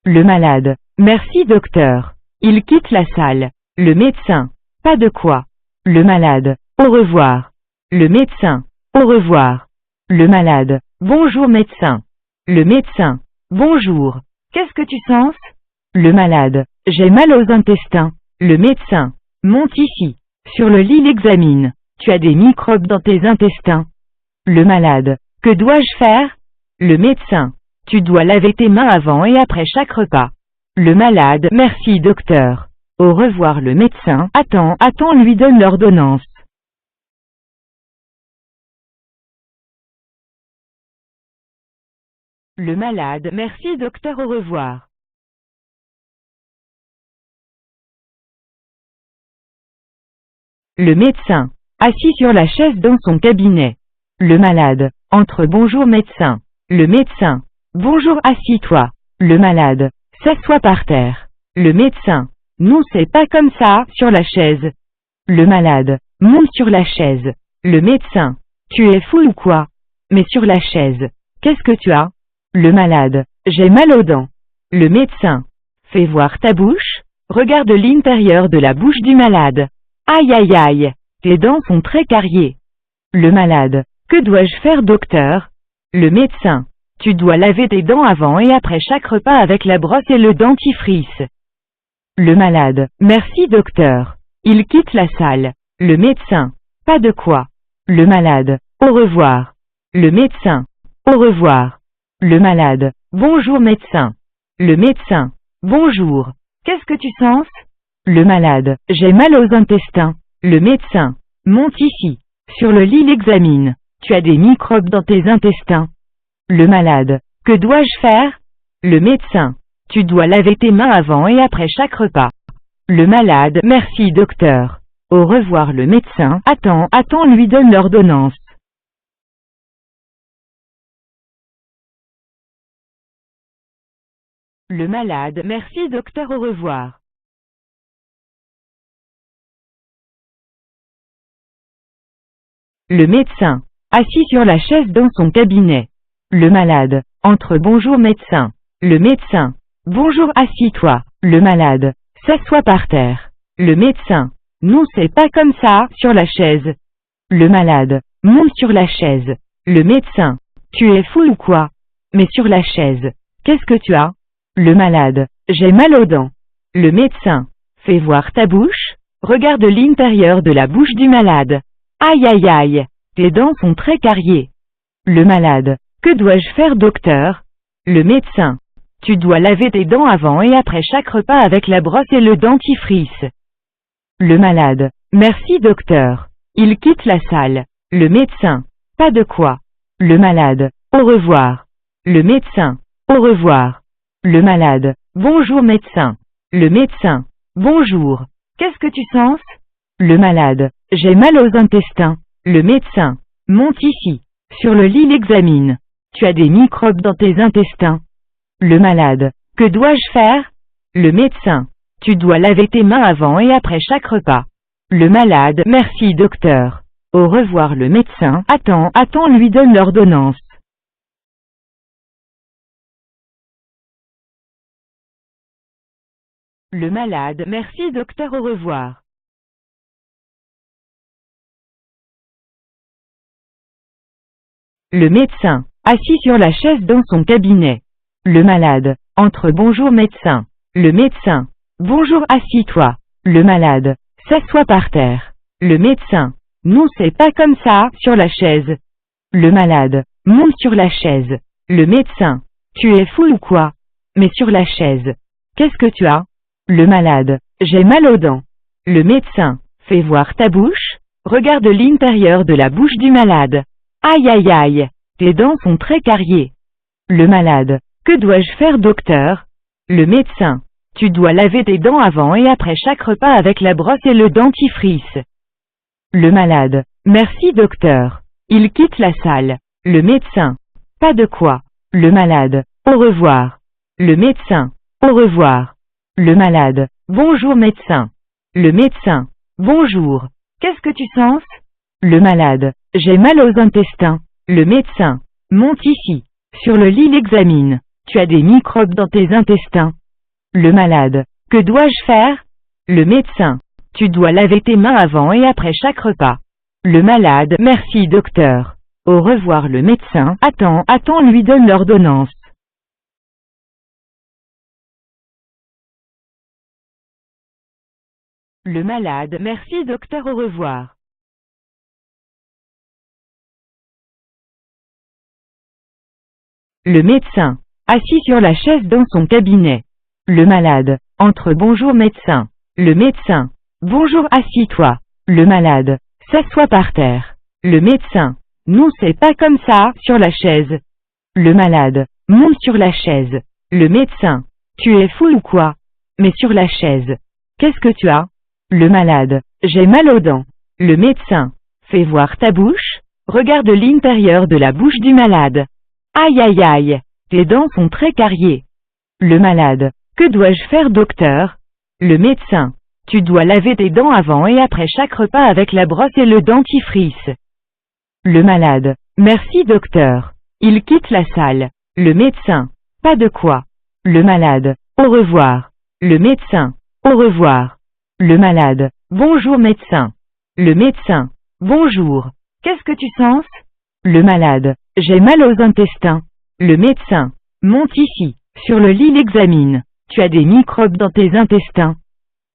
Le malade, merci docteur. Il quitte la salle. Le médecin, pas de quoi. Le malade, au revoir. Le médecin, au revoir. Le malade, bonjour médecin. Le médecin, bonjour. Qu'est-ce que tu sens? Le malade, j'ai mal aux intestins. Le médecin, monte ici. Sur le lit l'examine. Tu as des microbes dans tes intestins. Le malade, que dois-je faire? Le médecin, tu dois laver tes mains avant et après chaque repas. Le malade, merci docteur. Au revoir le médecin, attends, lui donne l'ordonnance. Le malade, merci docteur, au revoir. Le médecin, assis sur la chaise dans son cabinet. Le malade, entre bonjour médecin. Le médecin, bonjour assis-toi. Le malade, s'assoit par terre. Le médecin, non c'est pas comme ça, sur la chaise. Le malade, monte sur la chaise. Le médecin, tu es fou ou quoi? Mais sur la chaise, qu'est-ce que tu as? Le malade, j'ai mal aux dents. Le médecin, fais voir ta bouche, regarde l'intérieur de la bouche du malade. Aïe aïe aïe, tes dents sont très cariées. Le malade, que dois-je faire docteur? Le médecin, tu dois laver tes dents avant et après chaque repas avec la brosse et le dentifrice. Le malade, merci docteur. Il quitte la salle. Le médecin, pas de quoi. Le malade, au revoir. Le médecin, au revoir. Le malade, bonjour médecin. Le médecin, bonjour. Qu'est-ce que tu sens? Le malade, j'ai mal aux intestins. Le médecin, monte ici. Sur le lit l'examine. Tu as des microbes dans tes intestins. Le malade, que dois-je faire? Le médecin, tu dois laver tes mains avant et après chaque repas. Le malade, merci docteur. Au revoir le médecin, attends, lui donne l'ordonnance. Le malade, merci docteur, au revoir. Le médecin, assis sur la chaise dans son cabinet. Le malade, entre bonjour médecin. Le médecin, bonjour assis-toi. Le malade, s'assoit par terre. Le médecin, non c'est pas comme ça, sur la chaise. Le malade, monte sur la chaise. Le médecin, tu es fou ou quoi? Mais sur la chaise, qu'est-ce que tu as? Le malade, j'ai mal aux dents. Le médecin, fais voir ta bouche, regarde l'intérieur de la bouche du malade. Aïe aïe aïe, tes dents sont très cariées. Le malade, que dois-je faire docteur? Le médecin, tu dois laver tes dents avant et après chaque repas avec la brosse et le dentifrice. Le malade, merci docteur. Il quitte la salle. Le médecin, pas de quoi. Le malade, au revoir. Le médecin, au revoir. Le malade, bonjour médecin. Le médecin, bonjour. Qu'est-ce que tu sens? Le malade, j'ai mal aux intestins. Le médecin, monte ici. Sur le lit l'examine. Tu as des microbes dans tes intestins. Le malade, que dois-je faire? Le médecin, tu dois laver tes mains avant et après chaque repas. Le malade, merci docteur. Au revoir le médecin, attends, lui donne l'ordonnance. Le malade, merci docteur, au revoir. Le médecin, assis sur la chaise dans son cabinet. Le malade, entre bonjour médecin. Le médecin, bonjour assis-toi. Le malade, s'assoit par terre. Le médecin, non c'est pas comme ça, sur la chaise. Le malade, monte sur la chaise. Le médecin, tu es fou ou quoi? Mais sur la chaise, qu'est-ce que tu as? Le malade, j'ai mal aux dents. Le médecin, fais voir ta bouche, regarde l'intérieur de la bouche du malade. Aïe aïe aïe, tes dents sont très cariées. Le malade, que dois-je faire docteur? Le médecin, tu dois laver tes dents avant et après chaque repas avec la brosse et le dentifrice. Le malade, merci docteur. Il quitte la salle. Le médecin, pas de quoi. Le malade, au revoir. Le médecin, au revoir. Le malade, bonjour médecin. Le médecin, bonjour. Qu'est-ce que tu sens? Le malade, j'ai mal aux intestins. Le médecin, monte ici. Sur le lit l'examine. Tu as des microbes dans tes intestins. Le malade, que dois-je faire? Le médecin, tu dois laver tes mains avant et après chaque repas. Le malade, merci docteur. Au revoir le médecin, attends, lui donne l'ordonnance. Le malade, merci docteur, au revoir. Le médecin, assis sur la chaise dans son cabinet. Le malade, entre bonjour médecin. Le médecin, bonjour assis-toi. Le malade, s'assoit par terre. Le médecin, non c'est pas comme ça, sur la chaise. Le malade, monte sur la chaise. Le médecin, tu es fou ou quoi? Mais sur la chaise, qu'est-ce que tu as? Le malade, j'ai mal aux dents. Le médecin, fais voir ta bouche, Regarde l'intérieur de la bouche du malade. Aïe aïe aïe, tes dents sont très cariées. Le malade. Que dois-je faire, docteur? Le médecin. Tu dois laver tes dents avant et après chaque repas avec la brosse et le dentifrice. Le malade. Merci, docteur. Il quitte la salle. Le médecin. Pas de quoi. Le malade. Au revoir. Le médecin. Au revoir. Le malade. Bonjour, médecin. Le médecin. Bonjour. Qu'est-ce que tu sens? Le malade. J'ai mal aux intestins. Le médecin. Monte ici. Sur le lit, l'examine. Tu as des microbes dans tes intestins.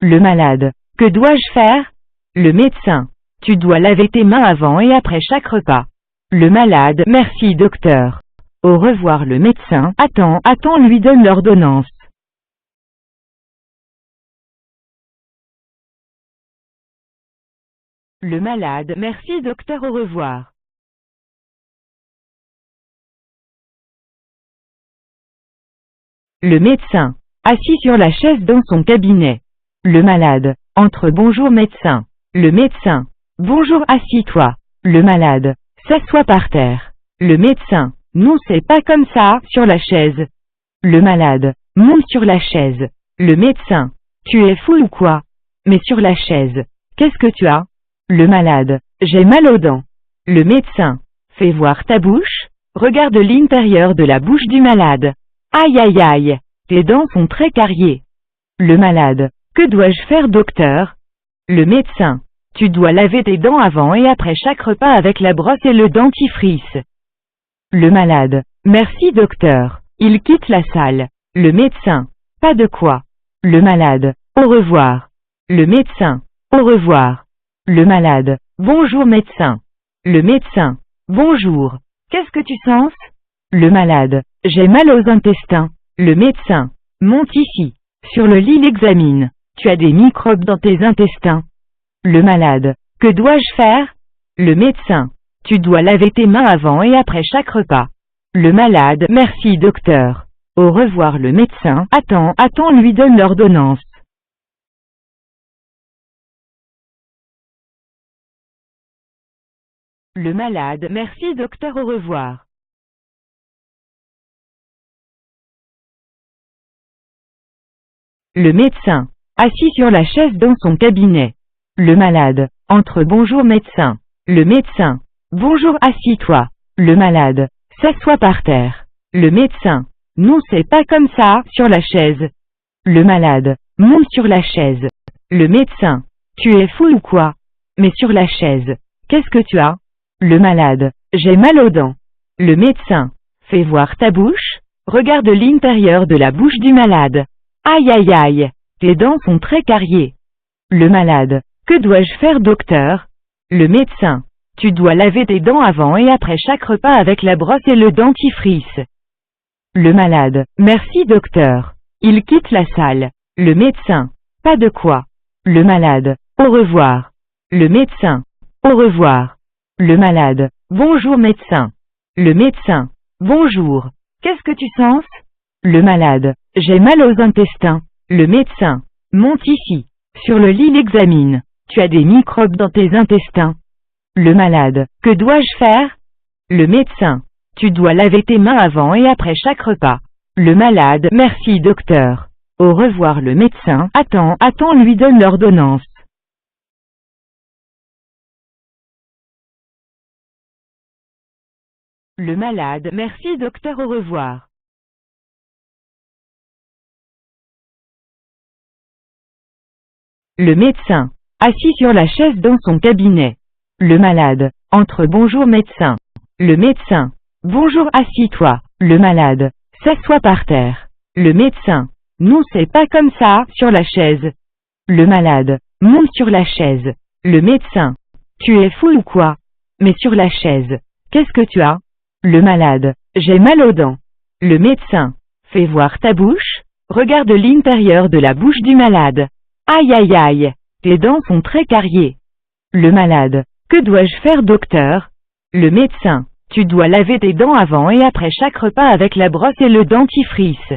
Le malade. Que dois-je faire? Le médecin. Tu dois laver tes mains avant et après chaque repas. Le malade. Merci, docteur. Au revoir, le médecin. Attends, lui donne l'ordonnance. Le malade. Merci, docteur, au revoir. Le médecin. Assis sur la chaise dans son cabinet. Le malade. Entre. Bonjour, médecin. Le médecin. Bonjour, assis-toi. Le malade. S'assoit par terre. Le médecin. Non, c'est pas comme ça, sur la chaise. Le malade. Monte sur la chaise. Le médecin. Tu es fou ou quoi? Mais sur la chaise. Qu'est-ce que tu as? Le malade. J'ai mal aux dents. Le médecin. Fais voir ta bouche. Regarde l'intérieur de la bouche du malade. Aïe aïe aïe, tes dents sont très cariées. Le malade. Que dois-je faire, docteur? Le médecin. Tu dois laver tes dents avant et après chaque repas avec la brosse et le dentifrice. Le malade. Merci, docteur. Il quitte la salle. Le médecin. Pas de quoi. Le malade. Au revoir. Le médecin. Au revoir. Le malade. Bonjour, médecin. Le médecin. Bonjour. Qu'est-ce que tu sens? Le malade. J'ai mal aux intestins. Le médecin. Monte ici. Sur le lit, l'examine. Tu as des microbes dans tes intestins. Le malade. Que dois-je faire? Le médecin. Tu dois laver tes mains avant et après chaque repas. Le malade. Merci, docteur. Au revoir, le médecin. Attends, lui donne l'ordonnance. Le malade. Merci, docteur, au revoir. Le médecin. Assis sur la chaise dans son cabinet. Le malade. Entre. Bonjour, médecin. Le médecin. Bonjour, assis-toi. Le malade. S'assoit par terre. Le médecin. Non, c'est pas comme ça, sur la chaise. Le malade. Monte sur la chaise. Le médecin. Tu es fou ou quoi? Mais sur la chaise. Qu'est-ce que tu as? Le malade. J'ai mal aux dents. Le médecin. Fais voir ta bouche. Regarde l'intérieur de la bouche du malade. Aïe aïe aïe, tes dents sont très cariées. Le malade. Que dois-je faire, docteur? Le médecin. Tu dois laver tes dents avant et après chaque repas avec la brosse et le dentifrice. Le malade. Merci, docteur. Il quitte la salle. Le médecin. Pas de quoi. Le malade. Au revoir. Le médecin. Au revoir. Le malade. Bonjour, médecin. Le médecin. Bonjour. Qu'est-ce que tu sens? Le malade. J'ai mal aux intestins. Le médecin. Monte ici. Sur le lit, l'examine. Tu as des microbes dans tes intestins. Le malade. Que dois-je faire? Le médecin. Tu dois laver tes mains avant et après chaque repas. Le malade. Merci, docteur. Au revoir, le médecin. Attends, lui donne l'ordonnance. Le malade. Merci, docteur, au revoir. Le médecin. Assis sur la chaise dans son cabinet. Le malade. Entre. Bonjour, médecin. Le médecin. Bonjour, assis-toi. Le malade. S'assoit par terre. Le médecin. Non, c'est pas comme ça, sur la chaise. Le malade. Monte sur la chaise. Le médecin. Tu es fou ou quoi? Mais sur la chaise. Qu'est-ce que tu as? Le malade. J'ai mal aux dents. Le médecin. Fais voir ta bouche. Regarde l'intérieur de la bouche du malade. Aïe aïe aïe, tes dents sont très cariées. Le malade. Que dois-je faire, docteur? Le médecin. Tu dois laver tes dents avant et après chaque repas avec la brosse et le dentifrice.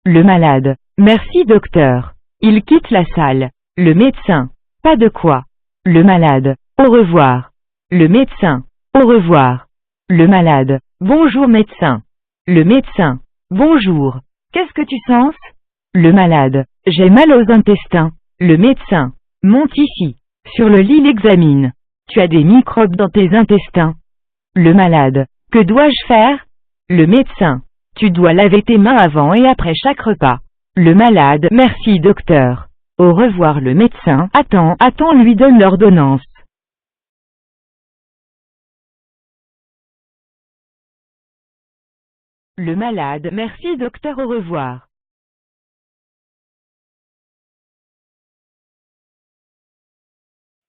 Le malade. Merci, docteur. Il quitte la salle. Le médecin. Pas de quoi. Le malade. Au revoir. Le médecin. au revoir. Le malade, bonjour médecin. Le médecin, bonjour. Qu'est-ce que tu sens? Le malade, j'ai mal aux intestins. Le médecin, monte ici. Sur le lit l'examine. Tu as des microbes dans tes intestins. Le malade, que dois-je faire? Le médecin, tu dois laver tes mains avant et après chaque repas. Le malade, merci docteur. Au revoir le médecin, attends, lui donne l'ordonnance. Le malade, merci docteur, au revoir.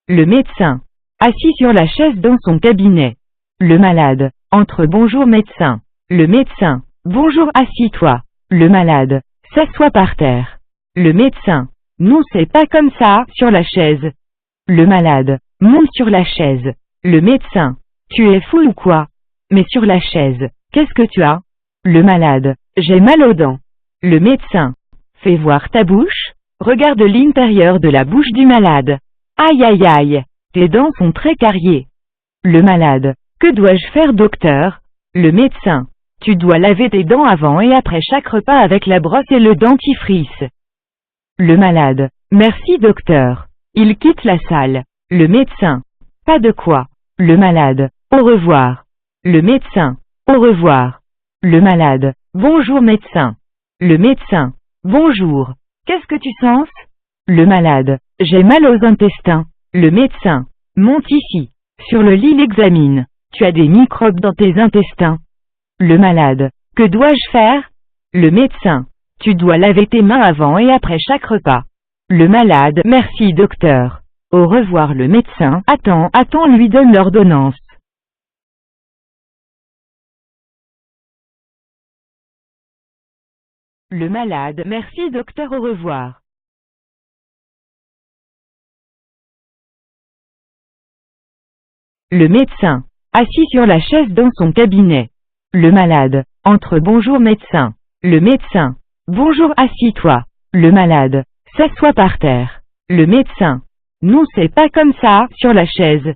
Le médecin, assis sur la chaise dans son cabinet. Le malade, entre bonjour médecin. Le médecin, bonjour assis-toi. Le malade, s'assoit par terre. Le médecin, non c'est pas comme ça, sur la chaise. Le malade, monte sur la chaise. Le médecin, tu es fou ou quoi? Mais sur la chaise, qu'est-ce que tu as? Le malade, j'ai mal aux dents. Le médecin, fais voir ta bouche, regarde l'intérieur de la bouche du malade. Aïe aïe aïe, tes dents sont très cariées. Le malade, que dois-je faire docteur? Le médecin, tu dois laver tes dents avant et après chaque repas avec la brosse et le dentifrice. Le malade, merci docteur. Il quitte la salle. Le médecin, pas de quoi. Le malade, au revoir. Le médecin, au revoir. Le malade, bonjour médecin. Le médecin, bonjour. Qu'est-ce que tu sens? Le malade, j'ai mal aux intestins. Le médecin, monte ici. Sur le lit l'examine. Tu as des microbes dans tes intestins. Le malade, que dois-je faire? Le médecin, tu dois laver tes mains avant et après chaque repas. Le malade, merci docteur. Au revoir le médecin, attends, lui donne l'ordonnance. Le malade, merci docteur, au revoir. Le médecin, assis sur la chaise dans son cabinet. Le malade, entre bonjour médecin. Le médecin, bonjour assis-toi. Le malade, s'assoit par terre. Le médecin, non c'est pas comme ça, sur la chaise.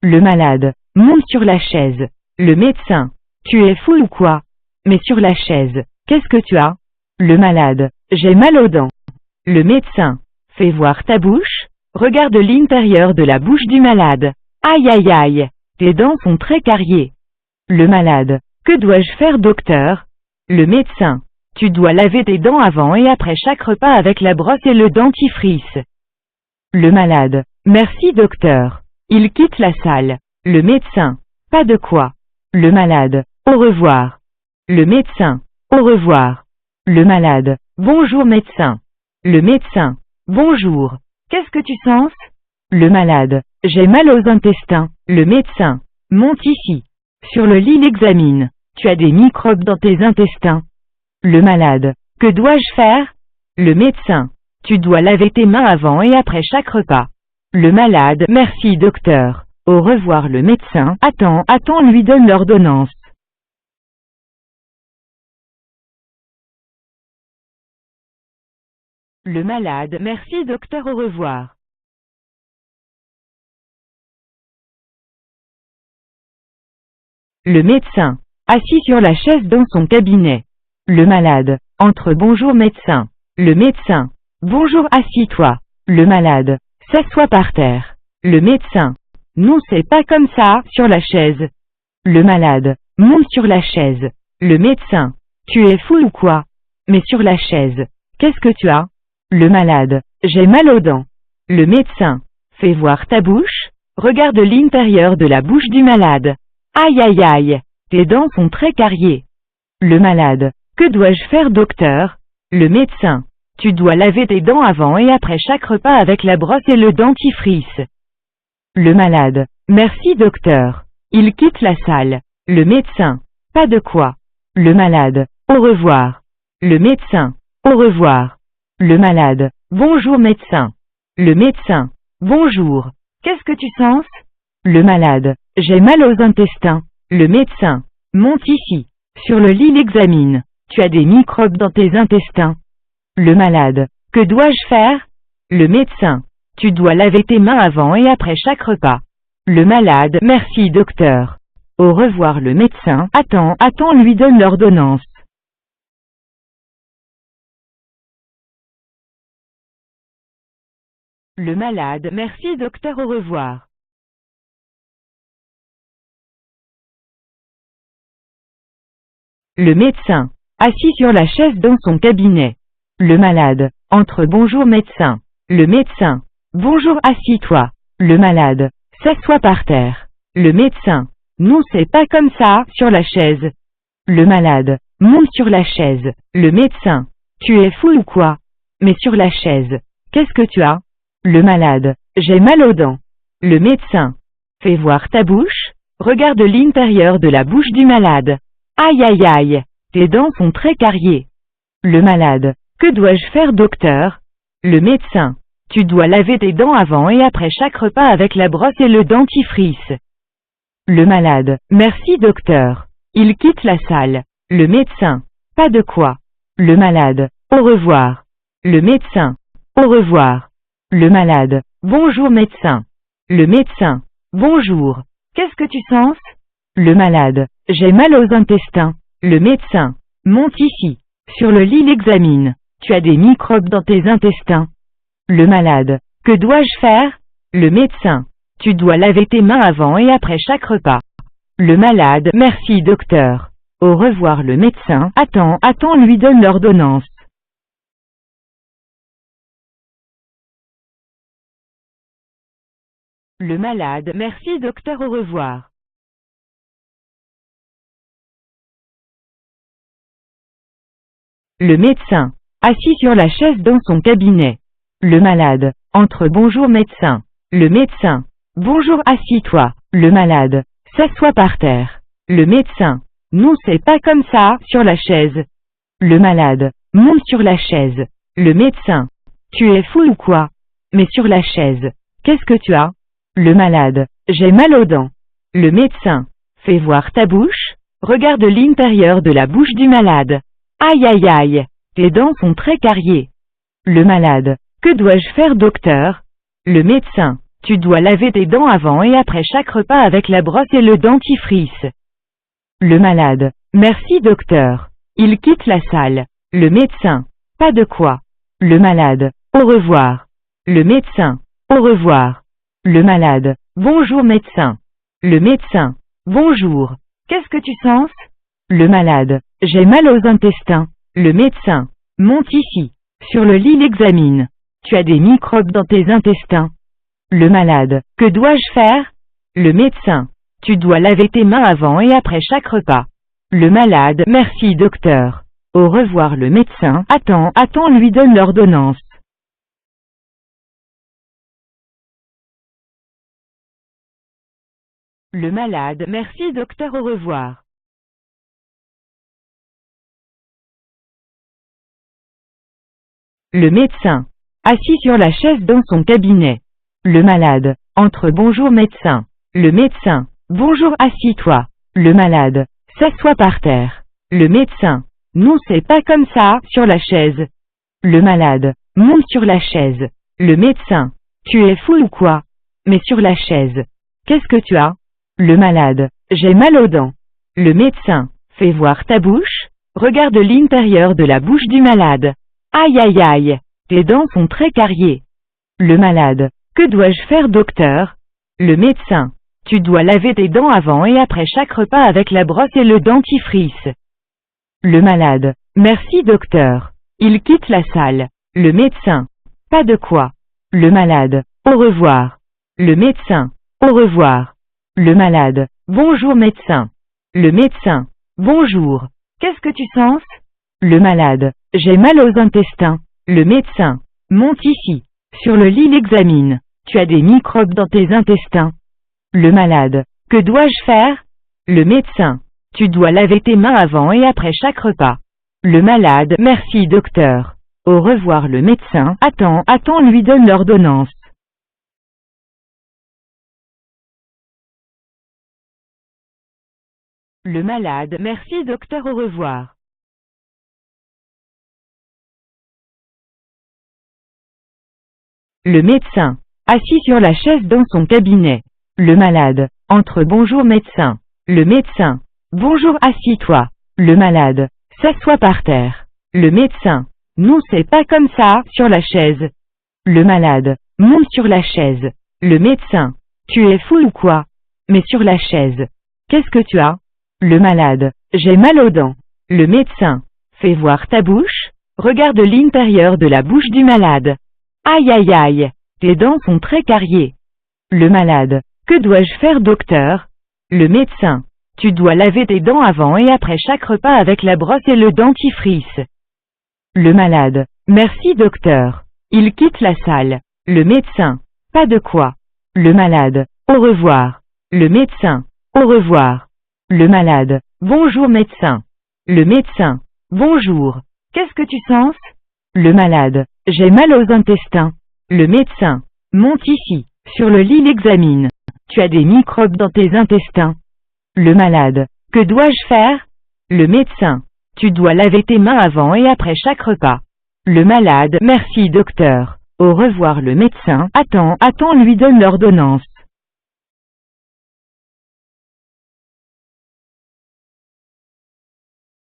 Le malade, monte sur la chaise. Le médecin, tu es fou ou quoi? Mais sur la chaise, qu'est-ce que tu as? Le malade, j'ai mal aux dents. Le médecin, fais voir ta bouche, regarde l'intérieur de la bouche du malade. Aïe aïe aïe, tes dents sont très cariées. Le malade, que dois-je faire docteur? Le médecin, tu dois laver tes dents avant et après chaque repas avec la brosse et le dentifrice. Le malade, merci docteur. Il quitte la salle. Le médecin, pas de quoi. Le malade, au revoir. Le médecin, au revoir. Le malade, bonjour médecin. Le médecin, bonjour. Qu'est-ce que tu sens? Le malade, j'ai mal aux intestins. Le médecin, monte ici. Sur le lit l'examine. Tu as des microbes dans tes intestins. Le malade, que dois-je faire? Le médecin, tu dois laver tes mains avant et après chaque repas. Le malade, merci docteur. Au revoir le médecin, attends, lui donne l'ordonnance. Le malade, merci docteur, au revoir. Le médecin, assis sur la chaise dans son cabinet. Le malade, entre bonjour médecin. Le médecin, bonjour assis-toi. Le malade, s'assoit par terre. Le médecin, non c'est pas comme ça, sur la chaise. Le malade, monte sur la chaise. Le médecin, tu es fou ou quoi? Mais sur la chaise, qu'est-ce que tu as? Le malade, j'ai mal aux dents. Le médecin, fais voir ta bouche, regarde l'intérieur de la bouche du malade. Aïe aïe aïe, tes dents sont très cariées. Le malade, que dois-je faire docteur? Le médecin, tu dois laver tes dents avant et après chaque repas avec la brosse et le dentifrice. Le malade, merci docteur. Il quitte la salle. Le médecin, pas de quoi. Le malade, au revoir. Le médecin, au revoir. Le malade, bonjour médecin. Le médecin, bonjour. Qu'est-ce que tu sens? Le malade, j'ai mal aux intestins. Le médecin, monte ici. Sur le lit l'examine. Tu as des microbes dans tes intestins. Le malade, que dois-je faire? Le médecin, tu dois laver tes mains avant et après chaque repas. Le malade, merci docteur. Au revoir le médecin. Attends, lui donne l'ordonnance. Le malade. Merci docteur, au revoir. Le médecin, assis sur la chaise dans son cabinet. Le malade, entre. Bonjour médecin. Le médecin, bonjour, assis-toi. Le malade, s'assoit par terre. Le médecin, non, c'est pas comme ça, sur la chaise. Le malade, monte sur la chaise. Le médecin, tu es fou ou quoi? Mais sur la chaise, qu'est-ce que tu as? Le malade, j'ai mal aux dents. Le médecin, fais voir ta bouche, regarde l'intérieur de la bouche du malade. Aïe aïe aïe, tes dents sont très cariées. Le malade, que dois-je faire docteur? Le médecin, tu dois laver tes dents avant et après chaque repas avec la brosse et le dentifrice. Le malade, merci docteur. Il quitte la salle. Le médecin, pas de quoi. Le malade, au revoir. Le médecin, au revoir. Le malade, bonjour médecin. Le médecin, bonjour. Qu'est-ce que tu sens? Le malade, j'ai mal aux intestins. Le médecin, monte ici. Sur le lit, l'examine. Tu as des microbes dans tes intestins. Le malade, que dois-je faire? Le médecin, tu dois laver tes mains avant et après chaque repas. Le malade, merci docteur. Au revoir le médecin. Attends, lui donne l'ordonnance. Le malade, merci docteur, au revoir. Le médecin, assis sur la chaise dans son cabinet. Le malade, entre. Bonjour médecin. Le médecin, bonjour, assis-toi. Le malade, s'assoit par terre. Le médecin, non, c'est pas comme ça, sur la chaise. Le malade, monte sur la chaise. Le médecin, tu es fou ou quoi? Mais sur la chaise, qu'est-ce que tu as? Le malade, j'ai mal aux dents. Le médecin, fais voir ta bouche, regarde l'intérieur de la bouche du malade. Aïe aïe aïe, tes dents sont très cariées. Le malade, que dois-je faire docteur? Le médecin, tu dois laver tes dents avant et après chaque repas avec la brosse et le dentifrice. Le malade, merci docteur. Il quitte la salle. Le médecin, pas de quoi. Le malade, au revoir. Le médecin, au revoir. Le malade, bonjour médecin. Le médecin, bonjour. Qu'est-ce que tu sens? Le malade, j'ai mal aux intestins. Le médecin, monte ici. Sur le lit, l'examine. Tu as des microbes dans tes intestins. Le malade, que dois-je faire? Le médecin, tu dois laver tes mains avant et après chaque repas. Le malade, merci docteur. Au revoir le médecin. Attends, lui donne l'ordonnance. Le malade, merci docteur, au revoir. Le médecin, assis sur la chaise dans son cabinet. Le malade, entre. Bonjour médecin. Le médecin, bonjour, assis-toi. Le malade, s'assoit par terre. Le médecin, non, c'est pas comme ça, sur la chaise. Le malade, monte sur la chaise. Le médecin, tu es fou ou quoi? Mais sur la chaise, qu'est-ce que tu as? Le malade, j'ai mal aux dents. Le médecin, fais voir ta bouche, regarde l'intérieur de la bouche du malade. Aïe aïe aïe, tes dents sont très cariées. Le malade, que dois-je faire docteur? Le médecin, tu dois laver tes dents avant et après chaque repas avec la brosse et le dentifrice. Le malade, merci docteur. Il quitte la salle. Le médecin, pas de quoi. Le malade, au revoir. Le médecin, au revoir. Le malade, bonjour médecin. Le médecin, bonjour. Qu'est-ce que tu sens? Le malade, j'ai mal aux intestins. Le médecin, monte ici. Sur le lit, l'examine. Tu as des microbes dans tes intestins. Le malade, que dois-je faire? Le médecin, tu dois laver tes mains avant et après chaque repas. Le malade, merci docteur. Au revoir le médecin. Attends, lui donne l'ordonnance. Le malade, merci docteur, au revoir. Le médecin, assis sur la chaise dans son cabinet. Le malade, entre. Bonjour médecin. Le médecin. Bonjour, assis-toi. Le malade. S'assoit par terre. Le médecin. Non, c'est pas comme ça, sur la chaise. Le malade. Monte sur la chaise. Le médecin. Tu es fou ou quoi? Mais sur la chaise. Qu'est-ce que tu as? Le malade. J'ai mal aux dents. Le médecin. Fais voir ta bouche. Regarde l'intérieur de la bouche du malade. Aïe aïe aïe. Tes dents sont très cariées. Le malade. Que dois-je faire, docteur? Le médecin. Tu dois laver tes dents avant et après chaque repas avec la brosse et le dentifrice. Le malade. Merci, docteur. Il quitte la salle. Le médecin. Pas de quoi. Le malade. Au revoir. Le médecin. Au revoir. Le malade. Bonjour, médecin. Le médecin. Bonjour. Qu'est-ce que tu sens? Le malade. J'ai mal aux intestins. Le médecin. Monte ici. Sur le lit, l'examine. Tu as des microbes dans tes intestins. Le malade. Que dois-je faire? Le médecin. Tu dois laver tes mains avant et après chaque repas. Le malade. Merci, docteur. Au revoir. Le médecin. Attends, lui donne l'ordonnance.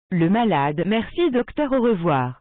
Le malade. Merci, docteur. Au revoir.